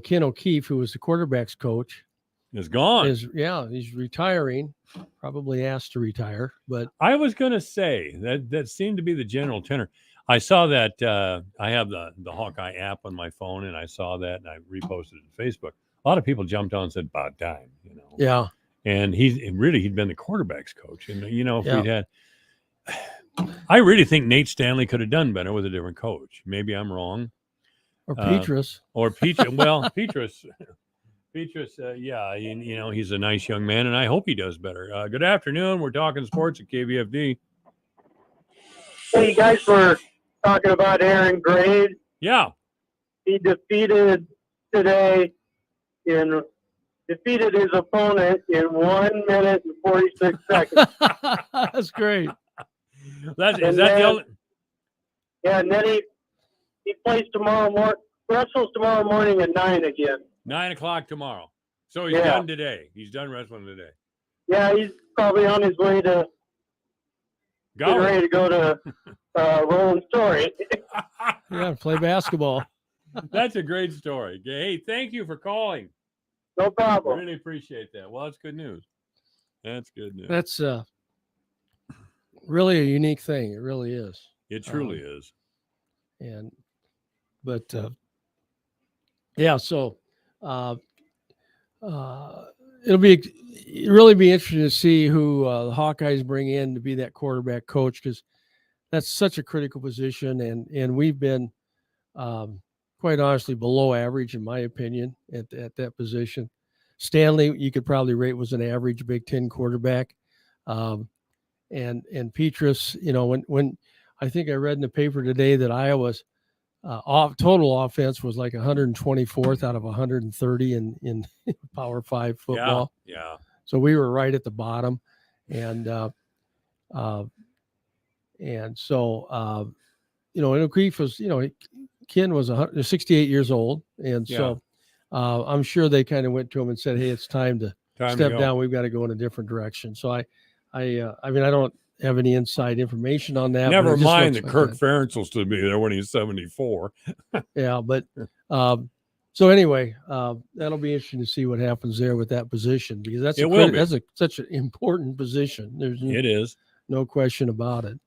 Ken O'Keefe, who was the quarterback's coach, is gone. He's retiring. Probably asked to retire, but I was going to say that seemed to be the general tenor. I saw that. I have the Hawkeye app on my phone, and I saw that, and I reposted it to Facebook. A lot of people jumped on and said, "About time," Yeah. And he'd been the quarterback's coach, and if we'd had, I really think Nate Stanley could have done better with a different coach. Maybe I'm wrong. Or Petrus. Petrus. Petrus, he's a nice young man, and I hope he does better. Good afternoon. We're talking sports at KVFD. Hey, you guys were talking about Aaron Grade. Yeah. He defeated his opponent in 1 minute and 46 seconds. That's great. Is that the only? Yeah, and then he plays wrestles tomorrow morning at 9 again. 9 o'clock tomorrow. So he's Yeah. done today. He's done wrestling today. Yeah, he's probably on his way to getting ready to go to Rolling Story. Yeah, play basketball. That's a great story. Hey, thank you for calling. No problem. Really appreciate that. Well, that's good news. That's good news. That's really a unique thing. It really is. It truly is. But yeah, so it'll really be interesting to see who the Hawkeyes bring in to be that quarterback coach, because that's such a critical position, and we've been quite honestly below average in my opinion at that position. Stanley, you could probably rate, was an average Big Ten quarterback, and Petrus, when I think I read in the paper today that Iowa's total offense was like 124th out of 130 in Power 5 football. Yeah. So we were right at the bottom, and so and O'Keefe was, Ken was 68 years old, and so I'm sure they kind of went to him and said, "Hey, it's time to step down. We've got to go in a different direction." So I mean, I don't have any inside information on that. Never mind that Kirk Ferentz will still be there when he's 74. Yeah, but so anyway, that'll be interesting to see what happens there with that position, because that's such an important position. It is no question about it.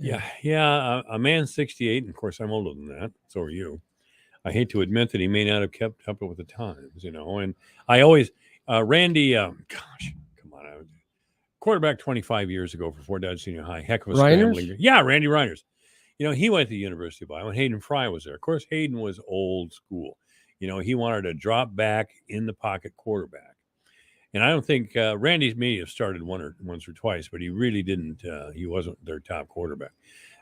Yeah. A man 68, and of course I'm older than that. So are you. I hate to admit that he may not have kept up with the times, and I always Randy. Gosh, come on, quarterback 25 years ago for Fort Dodge Senior High. Heck of a scrambling. Yeah, Randy Reiners. He went to the University of Iowa. Hayden Fry was there. Of course, Hayden was old school. He wanted a drop back in the pocket quarterback. And I don't think Randy may have started once or twice, but he really didn't. He wasn't their top quarterback.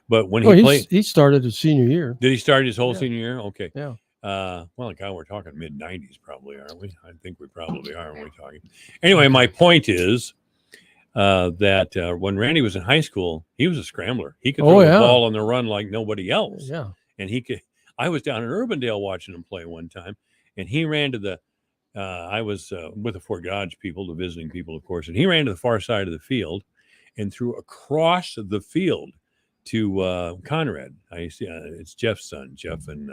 But when he played, he started his senior year. Did he start his whole senior year? Okay. Yeah. Well, God, we're talking mid 90s, probably, aren't we? I think we probably are. Aren't we talking? Anyway, my point is that when Randy was in high school, he was a scrambler. He could throw the ball on the run like nobody else. Yeah. And he could. I was down in Urbandale watching him play one time, and he ran to the. I was with the Fort Dodge people, the visiting people, of course, and he ran to the far side of the field and threw across the field to Conrad. It's Jeff's son, Jeff and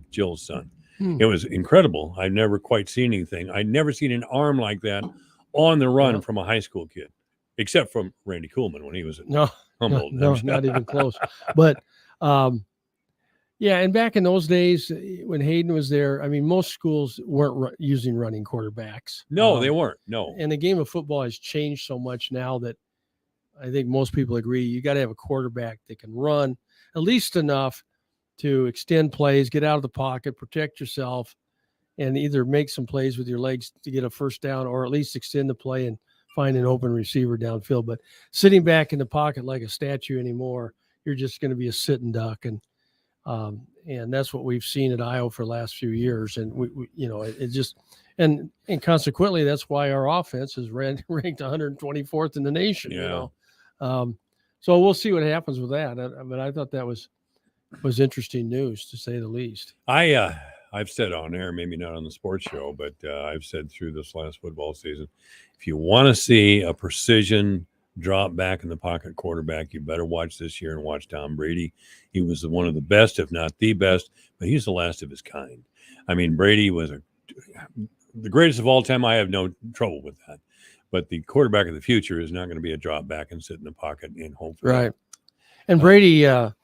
Jill's son. It was incredible. I've never quite seen anything. I'd never seen an arm like that on the run from a high school kid, except from Randy Kuhlman when he was at Humboldt. No, not even close. But yeah, and back in those days when Hayden was there, I mean, most schools weren't using running quarterbacks. No, they weren't. No. And the game of football has changed so much now that I think most people agree you got to have a quarterback that can run at least enough to extend plays, get out of the pocket, protect yourself, and either make some plays with your legs to get a first down or at least extend the play and find an open receiver downfield. But sitting back in the pocket like a statue anymore, you're just going to be a sitting duck. And that's what we've seen at Iowa for the last few years. And we it just, and consequently, that's why our offense is ranked 124th in the nation. Yeah. So we'll see what happens with that. But I thought that was interesting news, to say the least. I've said on air, maybe not on the sports show, but I've said through this last football season, if you want to see a precision drop back in the pocket quarterback, you better watch this year and watch Tom Brady. He was one of the best, if not the best, but he's the last of his kind. I mean, Brady was the greatest of all time. I have no trouble with that. But the quarterback of the future is not going to be a drop back and sit in the pocket and hope for right. And Brady, but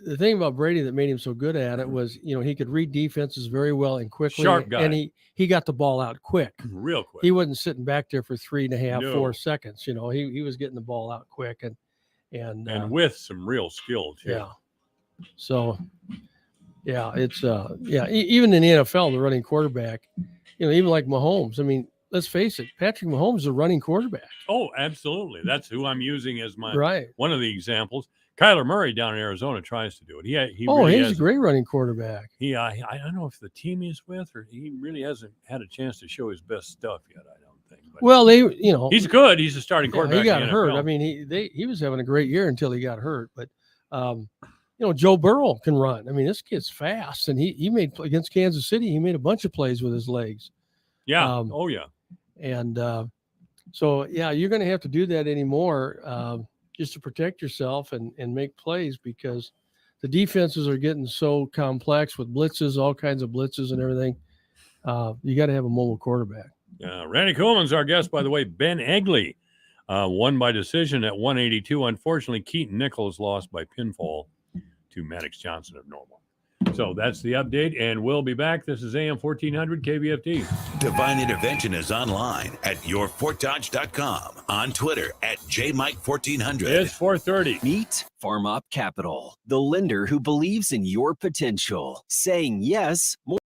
the thing about Brady that made him so good at it was, he could read defenses very well and quickly. Sharp guy. And he got the ball out quick. Real quick. He wasn't sitting back there for 3.5, 4 seconds. He was getting the ball out quick and with some real skill too. Yeah. So yeah, it's even in the NFL, the running quarterback, even like Mahomes. I mean, let's face it, Patrick Mahomes is a running quarterback. Oh, absolutely. That's who I'm using as my right. One of the examples. Kyler Murray down in Arizona tries to do it. He Oh, really he's a has. great running quarterback. I don't know if the team he's with, or he really hasn't had a chance to show his best stuff yet. I don't think. But Well, he's good. He's a starting yeah, quarterback. he got in the hurt. NFL. I mean, he was having a great year until he got hurt. But Joe Burrow can run. I mean, this kid's fast, and he made against Kansas City. He made a bunch of plays with his legs. Yeah. Oh yeah. And so yeah, you're going to have to do that anymore just to protect yourself and make plays, because the defenses are getting so complex with blitzes, all kinds of blitzes and everything. You got to have a mobile quarterback. Yeah, Randy Coleman's our guest, by the way. Ben Egley won by decision at 182. Unfortunately, Keaton Nichols lost by pinfall to Maddox Johnson of Normal. So that's the update, and we'll be back. This is AM 1400 KBFT. Divine Intervention is online at yourfortdodge.com, on Twitter at JMike1400. It's 4:30. Meet Farm Up Capital, the lender who believes in your potential, saying yes more.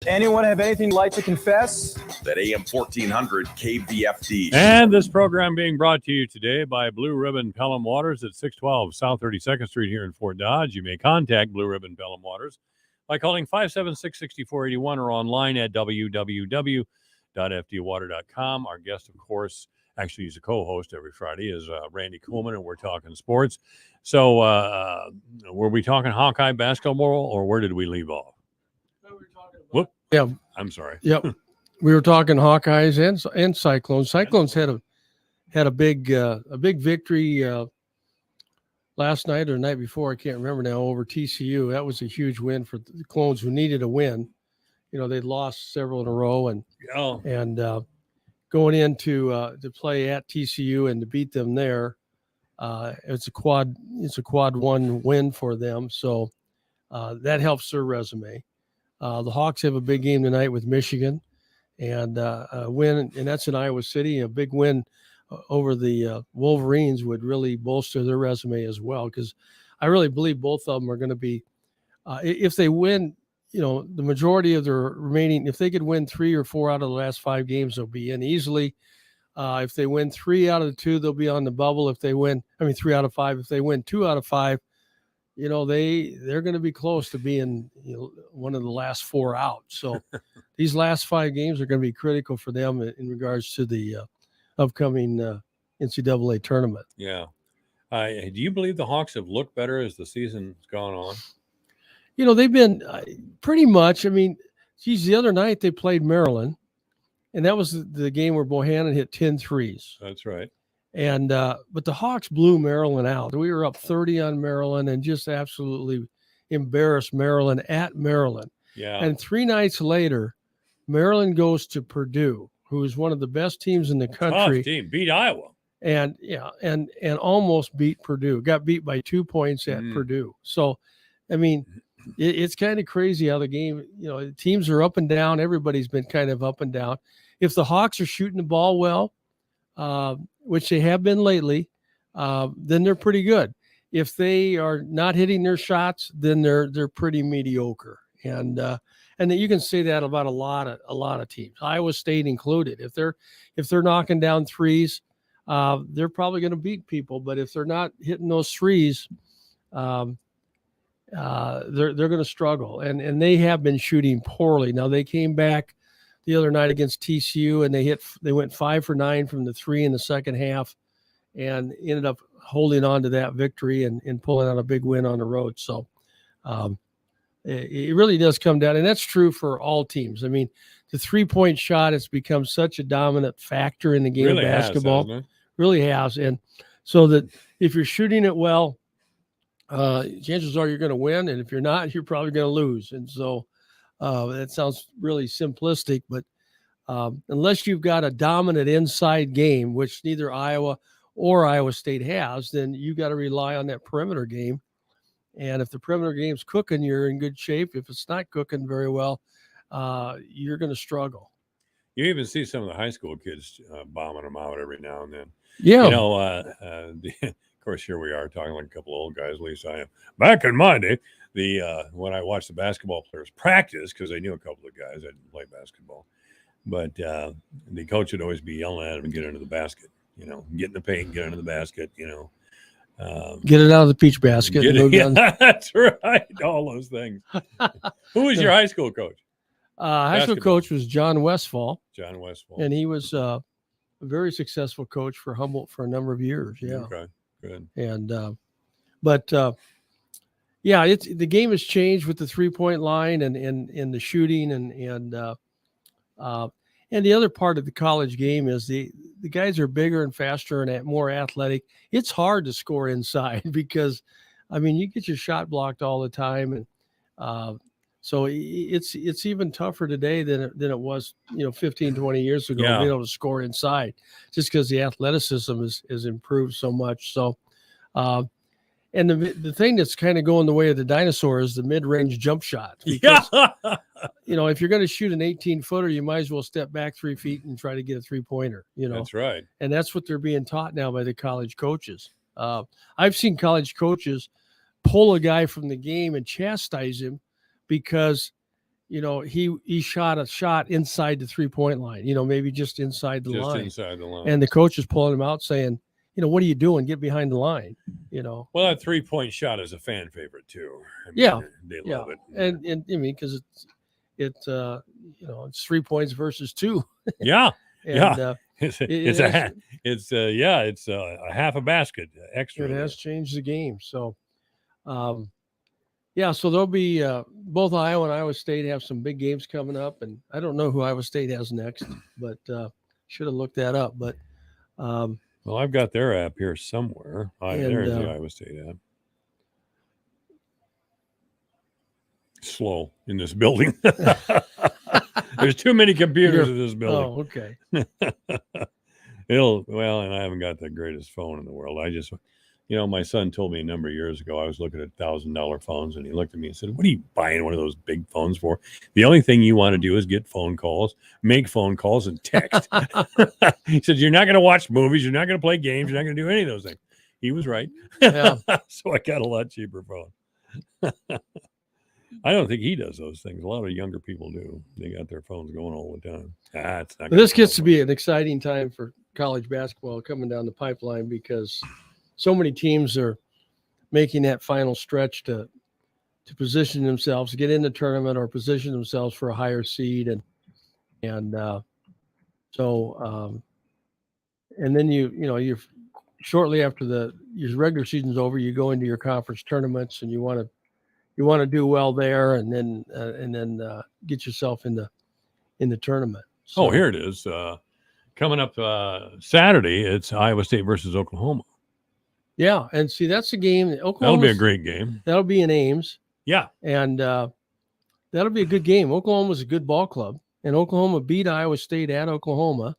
Anyone have anything they'd like to confess? That AM 1400 KVFD. And this program being brought to you today by Blue Ribbon Pelham Waters at 612 South 32nd Street here in Fort Dodge. You may contact Blue Ribbon Pelham Waters by calling 576-6481 or online at www.fdwater.com. Our guest, of course, actually he's a co-host every Friday, is Randy Coleman, and we're talking sports. So were we talking Hawkeye basketball, or where did we leave off? Whoop. Yeah. I'm sorry. Yep. We were talking Hawkeyes and Cyclones. Cyclones had a big victory last night or the night before. I can't remember now, over TCU. That was a huge win for the Clones, who needed a win. They'd lost several in a row, and going into to play at TCU and to beat them there, it's a quad 1 win for them. So that helps their resume. The Hawks have a big game tonight with Michigan, and a win, and that's in Iowa City. A big win over the Wolverines would really bolster their resume as well, because I really believe both of them are going to be, if they win, the majority of their remaining, if they could win 3 or 4 out of the last 5 games, they'll be in easily. If they win 3 out of the 2, they'll be on the bubble. If they win, 3 out of 5. If they win 2 out of 5, they're going to be close to being one of the last 4 out. So these last 5 games are going to be critical for them in regards to the upcoming NCAA tournament. Yeah. Do you believe the Hawks have looked better as the season's gone on? They've been pretty much. The other night they played Maryland, and that was the game where Bohannon hit 10 threes. That's right. And but the Hawks blew Maryland out. We were up 30 on Maryland and just absolutely embarrassed Maryland at Maryland. Yeah. And 3 nights later, Maryland goes to Purdue, who is one of the best teams in the country. Tough team, beat Iowa. And and almost beat Purdue. Got beat by 2 points at Purdue. So, it's kind of crazy how the game, teams are up and down. Everybody's been kind of up and down. If the Hawks are shooting the ball well, which they have been lately, then they're pretty good. If they are not hitting their shots, then they're pretty mediocre. And that you can say that about a lot of teams, Iowa State included. If they're knocking down threes, they're probably going to beat people. But if they're not hitting those threes, they're going to struggle. And they have been shooting poorly. Now they came back the other night against TCU, and they went 5 for 9 from the 3 in the second half, and ended up holding on to that victory and pulling out a big win on the road. So it really does come down, and that's true for all teams. The 3-point shot has become such a dominant factor in the game of basketball. Really has. And so that if you're shooting it well, chances are you're going to win, and if you're not, you're probably going to lose. And so that sounds really simplistic, but unless you've got a dominant inside game, which neither Iowa or Iowa State has, then you got to rely on that perimeter game. And if the perimeter game's cooking, you're in good shape. If it's not cooking very well, you're going to struggle. You even see some of the high school kids bombing them out every now and then. Yeah. Of course, here we are talking like a couple of old guys, at least I am. Back in my day, when I watched the basketball players practice, because I knew a couple of guys that didn't play basketball, but the coach would always be yelling at them and get into the basket, get in the paint, get into the basket, get it out of the peach basket. That's right. All those things. Who was your high school coach? High school coach was John Westfall. John Westfall. And he was a very successful coach for Humboldt for a number of years. Yeah. Okay. Good. And the game has changed with the 3-point line and the shooting and the other part of the college game is the guys are bigger and faster and more athletic. It's hard to score inside because, you get your shot blocked all the time, and so it's even tougher today than it was 15, 20 years ago, being able to score inside, just because the athleticism has improved so much. So, and the thing that's kind of going the way of the dinosaur is the mid-range jump shot. Because, if you're going to shoot an 18-footer, you might as well step back 3 feet and try to get a 3-pointer. That's right. And that's what they're being taught now by the college coaches. I've seen college coaches pull a guy from the game and chastise him because he shot a shot inside the 3-point line, maybe just inside the line. Inside the line. And the coach is pulling him out saying, what are you doing? Get behind the line, Well, that 3-point shot is a fan favorite too. Yeah. They love it. And I mean, because it's 3 points versus 2. Yeah. And, it's a half a basket extra. It has changed the game. So, so there'll be both Iowa and Iowa State have some big games coming up, and I don't know who Iowa State has next, but should have looked that up. But well, I've got their app here somewhere. There's the Iowa State app. Slow in this building. There's too many computers in this building. Oh, okay. And I haven't got the greatest phone in the world. I just, my son told me a number of years ago, I was looking at $1,000 phones, and he looked at me and said, "What are you buying one of those big phones for? The only thing you want to do is get phone calls, make phone calls, and text." He said, "You're not going to watch movies. You're not going to play games. You're not going to do any of those things." He was right. Yeah. So I got a lot cheaper phone. I don't think he does those things. A lot of younger people do. They got their phones going all the time. This gets to be an exciting time for college basketball coming down the pipeline, because so many teams are making that final stretch to position themselves, get in the tournament, or position themselves for a higher seed. And then you're shortly after your regular season's over, you go into your conference tournaments, and you want to do well there, and then get yourself in the tournament. So, here it is. Coming up Saturday, it's Iowa State versus Oklahoma. Yeah, and see, that's a game. That'll be a great game. That'll be in Ames. Yeah, and that'll be a good game. Oklahoma's a good ball club, and Oklahoma beat Iowa State at Oklahoma.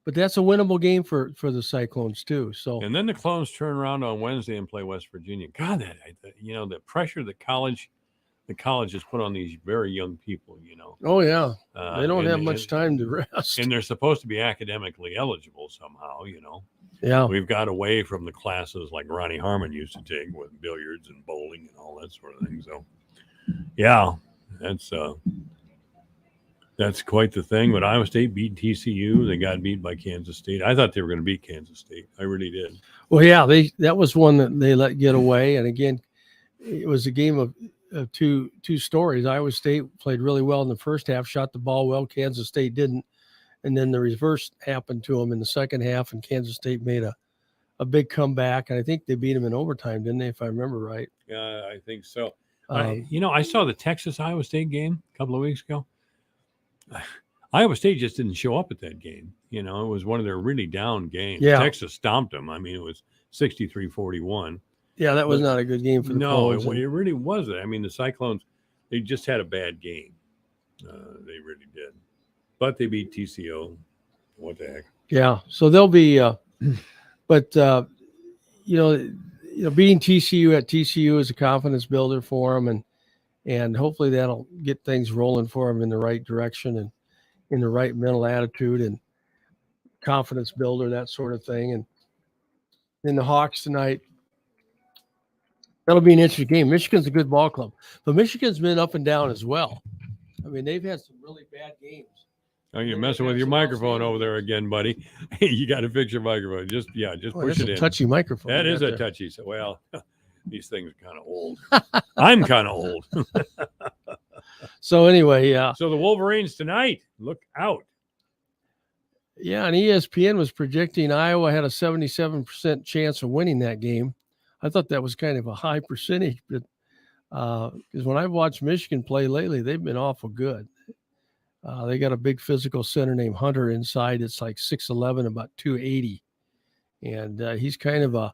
But that's a winnable game for the Cyclones too. So, and then the Clones turn around on Wednesday and play West Virginia. God, the pressure the college has put on these very young people. Oh yeah, they don't have much time to rest, and they're supposed to be academically eligible somehow. Yeah, we've got away from the classes like Ronnie Harmon used to take with billiards and bowling and all that sort of thing. So, yeah, that's quite the thing. But Iowa State beat TCU. They got beat by Kansas State. I thought they were going to beat Kansas State. I really did. Well, yeah, that was one that they let get away. And again, it was a game of two stories. Iowa State played really well in the first half, shot the ball well. Kansas State didn't. And then the reverse happened to them in the second half, and Kansas State made a big comeback. And I think they beat them in overtime, didn't they, if I remember right? Yeah, I think so. I saw the Texas-Iowa State game a couple of weeks ago. Iowa State just didn't show up at that game. It was one of their really down games. Yeah. Texas stomped them. I mean, it was 63-41. Yeah, that was not a good game for the Clones. No, it really wasn't. I mean, the Cyclones, they just had a bad game. They really did. But they beat TCU. What the heck? Yeah, so they'll be but beating TCU at TCU is a confidence builder for them, and hopefully that'll get things rolling for them in the right direction and in the right mental attitude and confidence builder, that sort of thing. And then the Hawks tonight, that'll be an interesting game. Michigan's a good ball club, but Michigan's been up and down as well. I mean, they've had some really bad games. Oh, you're messing with your microphone over there again, buddy. You got to fix your microphone. Just push it in. Touchy microphone. That is a touchy. So, well, these things are kind of old. I'm kind of old. So anyway, yeah. So the Wolverines tonight, look out. Yeah, and ESPN was predicting Iowa had a 77% chance of winning that game. I thought that was kind of a high percentage, but because when I've watched Michigan play lately, they've been awful good. They got a big physical center named Hunter inside. It's like 6'11", about 280. And he's kind of a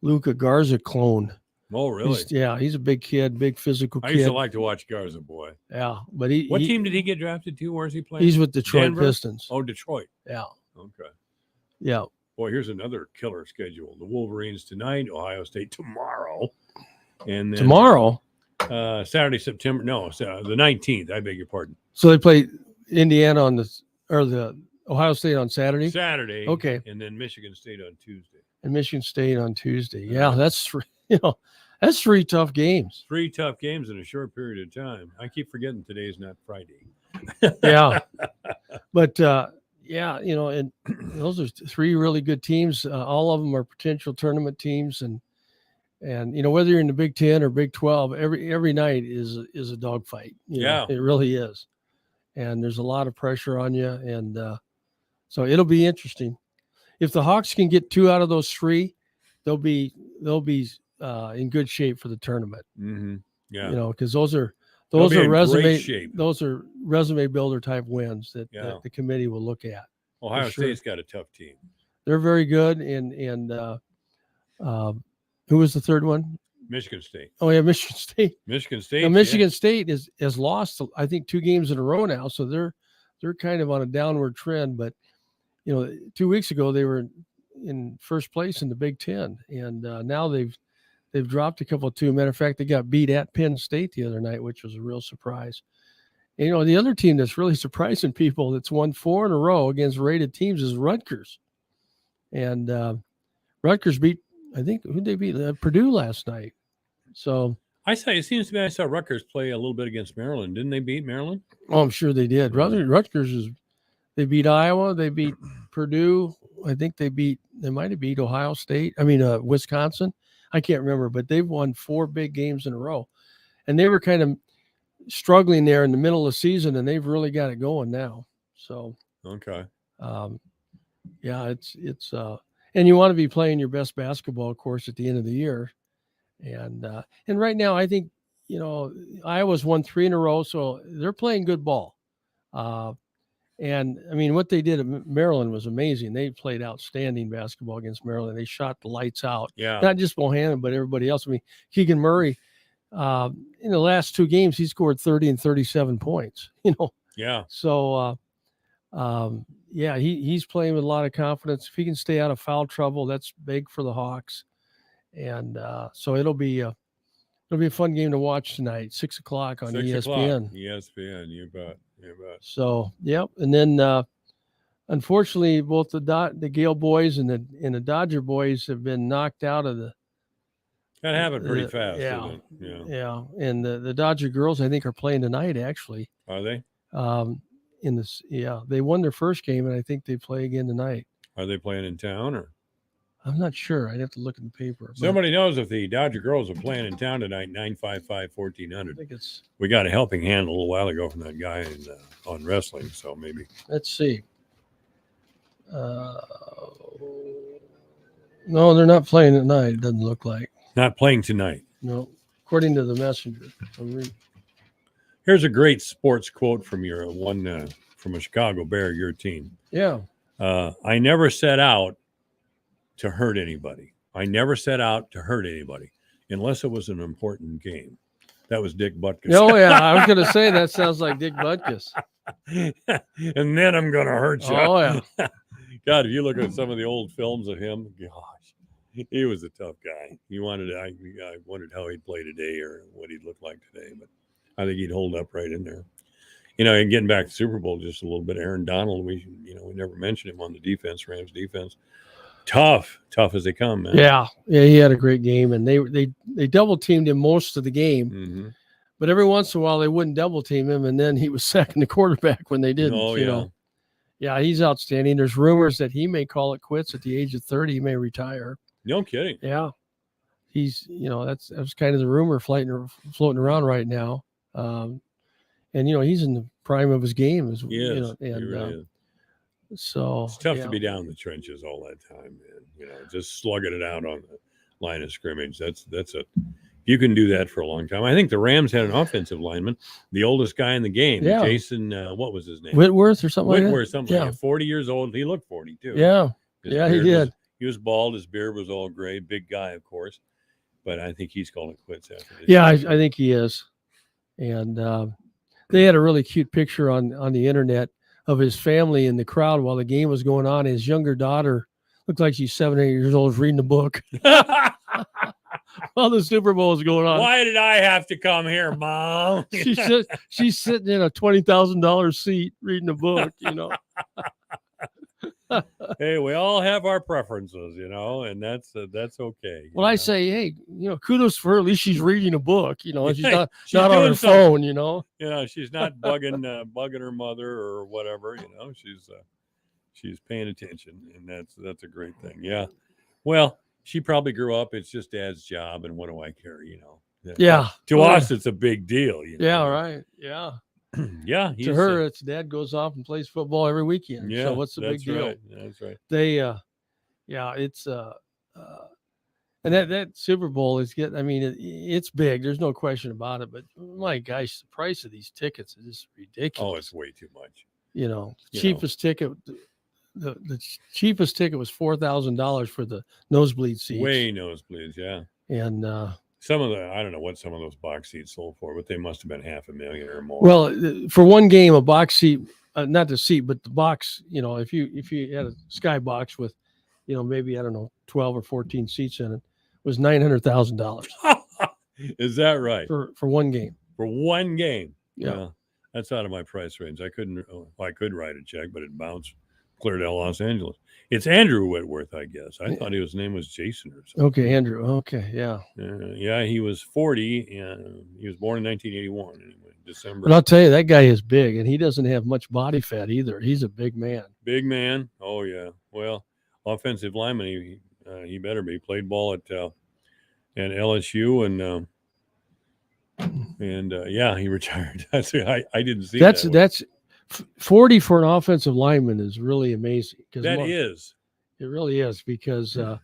Luka Garza clone. Oh, really? He's a big kid, big physical kid. I used to like to watch Garza, boy. Yeah, but what team did he get drafted to? Where's he playing? He's with Detroit Denver? Pistons. Oh, Detroit. Yeah. Okay. Yeah. Boy, here's another killer schedule. The Wolverines tonight, Ohio State tomorrow. And then tomorrow? Saturday, the 19th. I beg your pardon. So they play Indiana the Ohio State on Saturday? Saturday. Okay. And then Michigan State on Tuesday. And Michigan State on Tuesday. Yeah, that's That's 3 tough games. 3 tough games in a short period of time. I keep forgetting today's not Friday. Yeah. But, yeah, and those are 3 really good teams. All of them are potential tournament teams. And whether you're in the Big 10 or Big 12, every night is a dogfight. It really is. And there's a lot of pressure on you. And so it'll be interesting. If the Hawks can get 2 out of those 3, they'll be in good shape for the tournament. Mm-hmm. Yeah. Because those are resume builder type wins that the committee will look at. Ohio State's got a tough team. They're very good. And who was the third one? Michigan State. Oh yeah, Michigan State. Michigan State. Now, Michigan State has lost, I think, 2 games in a row now, so they're kind of on a downward trend. But 2 weeks ago they were in first place in the Big Ten, and now they've dropped a couple of 2. Matter of fact, they got beat at Penn State the other night, which was a real surprise. And, the other team that's really surprising people that's won 4 in a row against rated teams is Rutgers, and Rutgers beat, I think, who'd they beat? Purdue last night. So it seems to me I saw Rutgers play a little bit against Maryland. Didn't they beat Maryland? Oh, I'm sure they did. Rutgers they beat Iowa. They beat Purdue. I think they might have beat Ohio State. Wisconsin. I can't remember, but they've won 4 big games in a row, and they were kind of struggling there in the middle of the season, and they've really got it going now. So okay, yeah, it's and you want to be playing your best basketball, of course, at the end of the year. And right now, I think, Iowa's won 3 in a row, so they're playing good ball. And what they did at Maryland was amazing. They played outstanding basketball against Maryland. They shot the lights out. Yeah. Not just Bohannon, but everybody else. Keegan Murray, in the last 2 games, he scored 30 and 37 points. Yeah. So, yeah, he's playing with a lot of confidence. If he can stay out of foul trouble, that's big for the Hawks. And so it'll be a fun game to watch tonight, 6:00 on ESPN. ESPN, you bet. So, yep. And then, unfortunately, both the Gale boys and the Dodger boys have been knocked out of the. That happened pretty fast. Yeah. Didn't it? Yeah. And the Dodger girls, I think, are playing tonight. Actually, are they? They won their first game, and I think they play again tonight. Are they playing in town or? I'm not sure. I'd have to look in the paper. Somebody knows if the Dodger girls are playing in town tonight. 955-1400. I think it's. We got a helping hand a little while ago from that guy on wrestling, so maybe. Let's see. No, they're not playing tonight. It doesn't look like. Not playing tonight. No, according to the messenger. Here's a great sports quote from from a Chicago Bear, your team. Yeah. I never set out to hurt anybody. I never set out to hurt anybody unless it was an important game. That was Dick Butkus. Oh, yeah. I was going to say that sounds like Dick Butkus. And then I'm going to hurt you. Oh, yeah. God, if you look at some of the old films of him, gosh, he was a tough guy. I wondered how he'd play today or what he'd look like today, but I think he'd hold up right in there. And getting back to Super Bowl just a little bit, Aaron Donald, we never mentioned him on the defense, Rams defense. Tough as they come, man. Yeah, he had a great game, and they double teamed him most of the game. Mm-hmm. But every once in a while they wouldn't double team him, and then he was sacking the quarterback when they didn't. Oh, yeah. Yeah, he's outstanding. There's rumors that he may call it quits at the age of 30. He may retire. No kidding. Yeah, he's that's kind of the rumor floating around right now. And he's in the prime of his game. He is. So it's tough to be down in the trenches all that time, man. Just slugging it out on the line of scrimmage. That's you can do that for a long time. I think the Rams had an offensive lineman, the oldest guy in the game, yeah. Jason. What was his name? Whitworth or something. Whitworth, like something like that. 40 years old. He looked 42. Yeah, he did. He was bald. His beard was all gray. Big guy, of course. But I think he's calling it quits after this. Yeah, I think he is. And they had a really cute picture on the internet of his family in the crowd while the game was going on. His younger daughter looked like she's 7 or 8 years old, reading a book while the Super Bowl was going on. Why did I have to come here, Mom? She's sitting in a $20,000 seat reading a book. Hey, we all have our preferences, and that's okay. Well, I say, hey, kudos for her. At least she's reading a book, and she's not She's not on doing her something. phone, She's not bugging her mother or whatever. She's paying attention, and that's a great thing. Yeah. Well, she probably grew up. It's just Dad's job, and what do I care? Yeah. To us, it's a big deal. Yeah. Right. Yeah. Yeah. To her, it's Dad goes off and plays football every weekend. Yeah. So what's the big That's deal? right. That's right. They, yeah, it's and that Super Bowl is it's big. There's no question about it. But my gosh, the price of these tickets is just ridiculous. Oh, it's way too much. Cheapest ticket. The cheapest ticket was $4,000 for the nosebleed seats. Way nosebleeds, yeah. And some of I don't know what some of those box seats sold for, but they must have been $500,000 or more. Well, for one game, a box seat, not the seat, but the box. If you had a skybox with, maybe 12 or 14 seats in it, was $900,000. Is that right? For one game. For one game. Yeah. Well, that's out of my price range. I could write a check, but it bounced clear to Los Angeles. It's Andrew Whitworth, I guess. I thought his name was Jason or something. Okay, Andrew. Okay, yeah. Yeah, he was 40, and he was born in 1981. Anyway, December. But I'll tell you, that guy is big, and he doesn't have much body fat either. He's a big man. Big man. Oh yeah. Well, offensive lineman. He better be. Played ball at LSU, and yeah, he retired. I didn't see that. That's 40 for an offensive lineman is really amazing. It really is because they're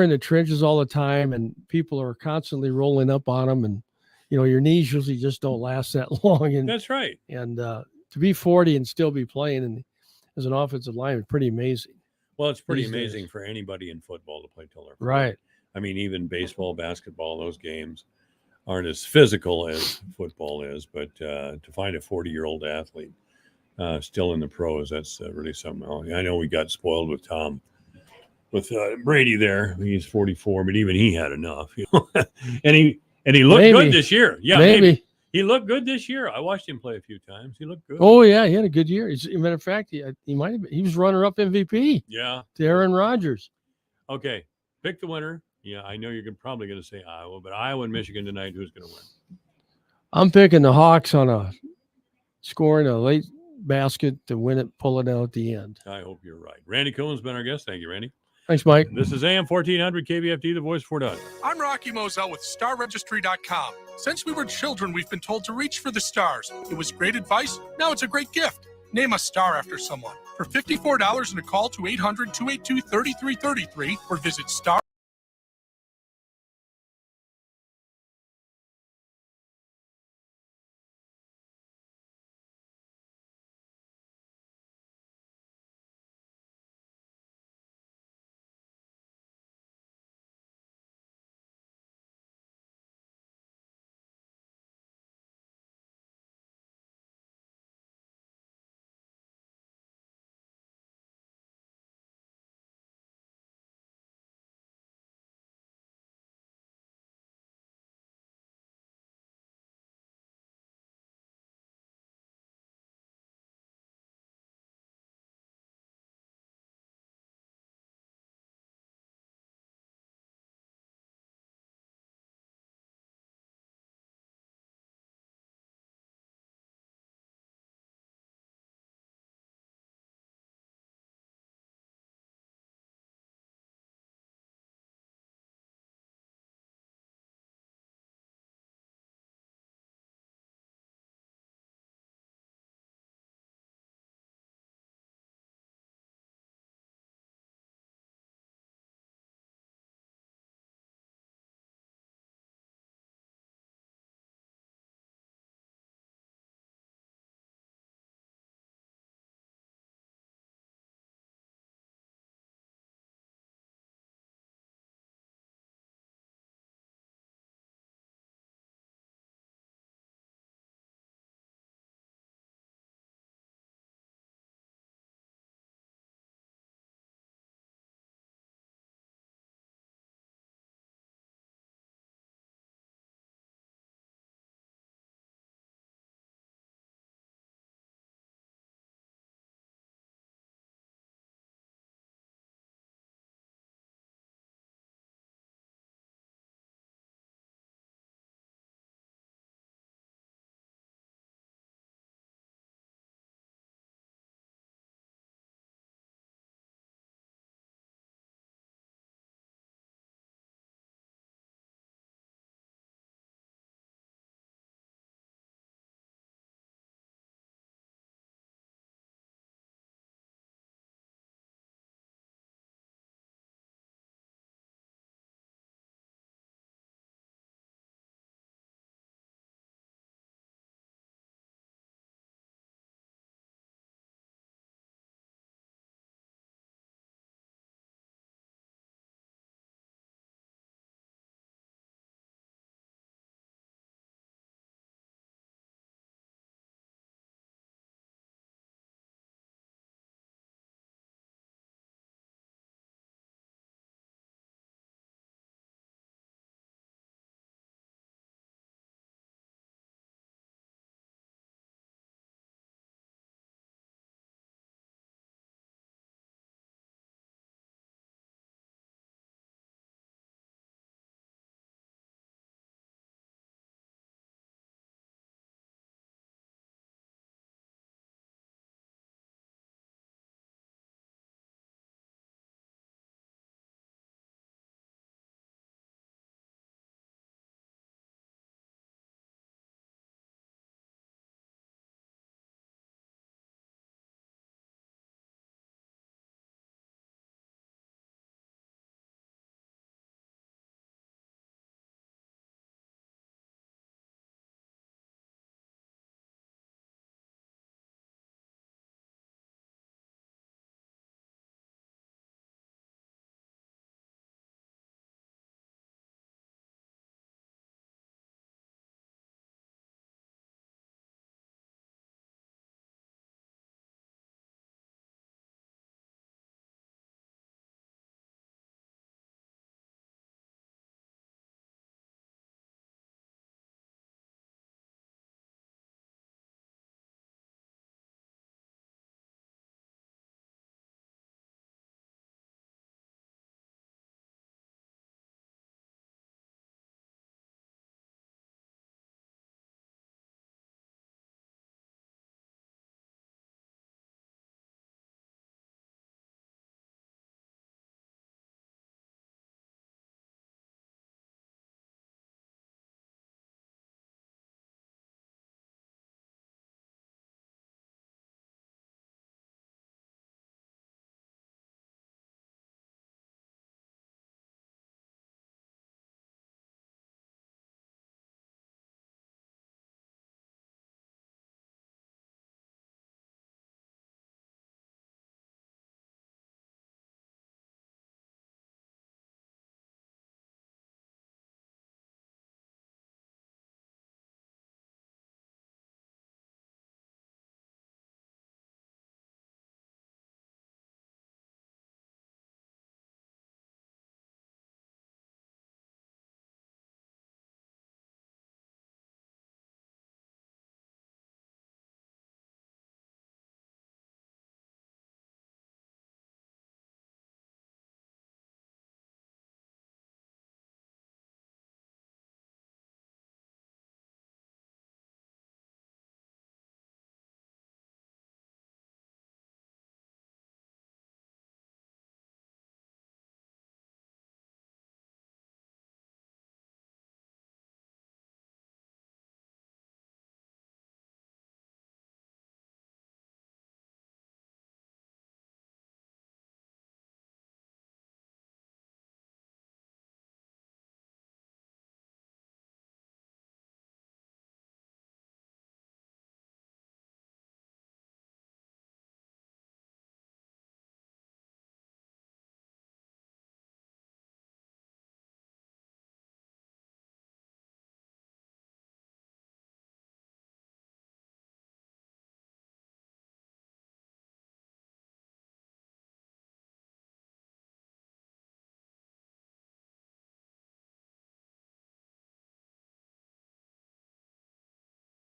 in the trenches all the time, and people are constantly rolling up on them, and your knees usually just don't last that long. And that's right. And to be 40 and still be playing as an offensive lineman is pretty amazing. Well, it's pretty amazing for anybody in football to play till they're 40. Right. I mean, even baseball, basketball, those games aren't as physical as football is, but to find a 40-year-old athlete still in the pros, that's really something else. I know we got spoiled with Brady there. He's 44, but even he had enough. And he looked good this year. Yeah, maybe. He looked good this year. I watched him play a few times. He looked good. Oh yeah, he had a good year. As a matter of fact, he was runner-up MVP. Yeah. To Aaron Rodgers. Okay, pick the winner. Yeah, I know you're probably going to say Iowa, but Iowa and Michigan tonight, who's going to win? I'm picking the Hawks on scoring a late basket to win it, pull it out at the end. I hope you're right. Randy Cohen's been our guest. Thank you, Randy. Thanks, Mike. This is AM 1400 KVFT, the voice for Dodge. I'm Rocky Moselle with StarRegistry.com. Since we were children, we've been told to reach for the stars. It was great advice. Now it's a great gift. Name a star after someone. For $54 and a call to 800-282-3333 or visit star.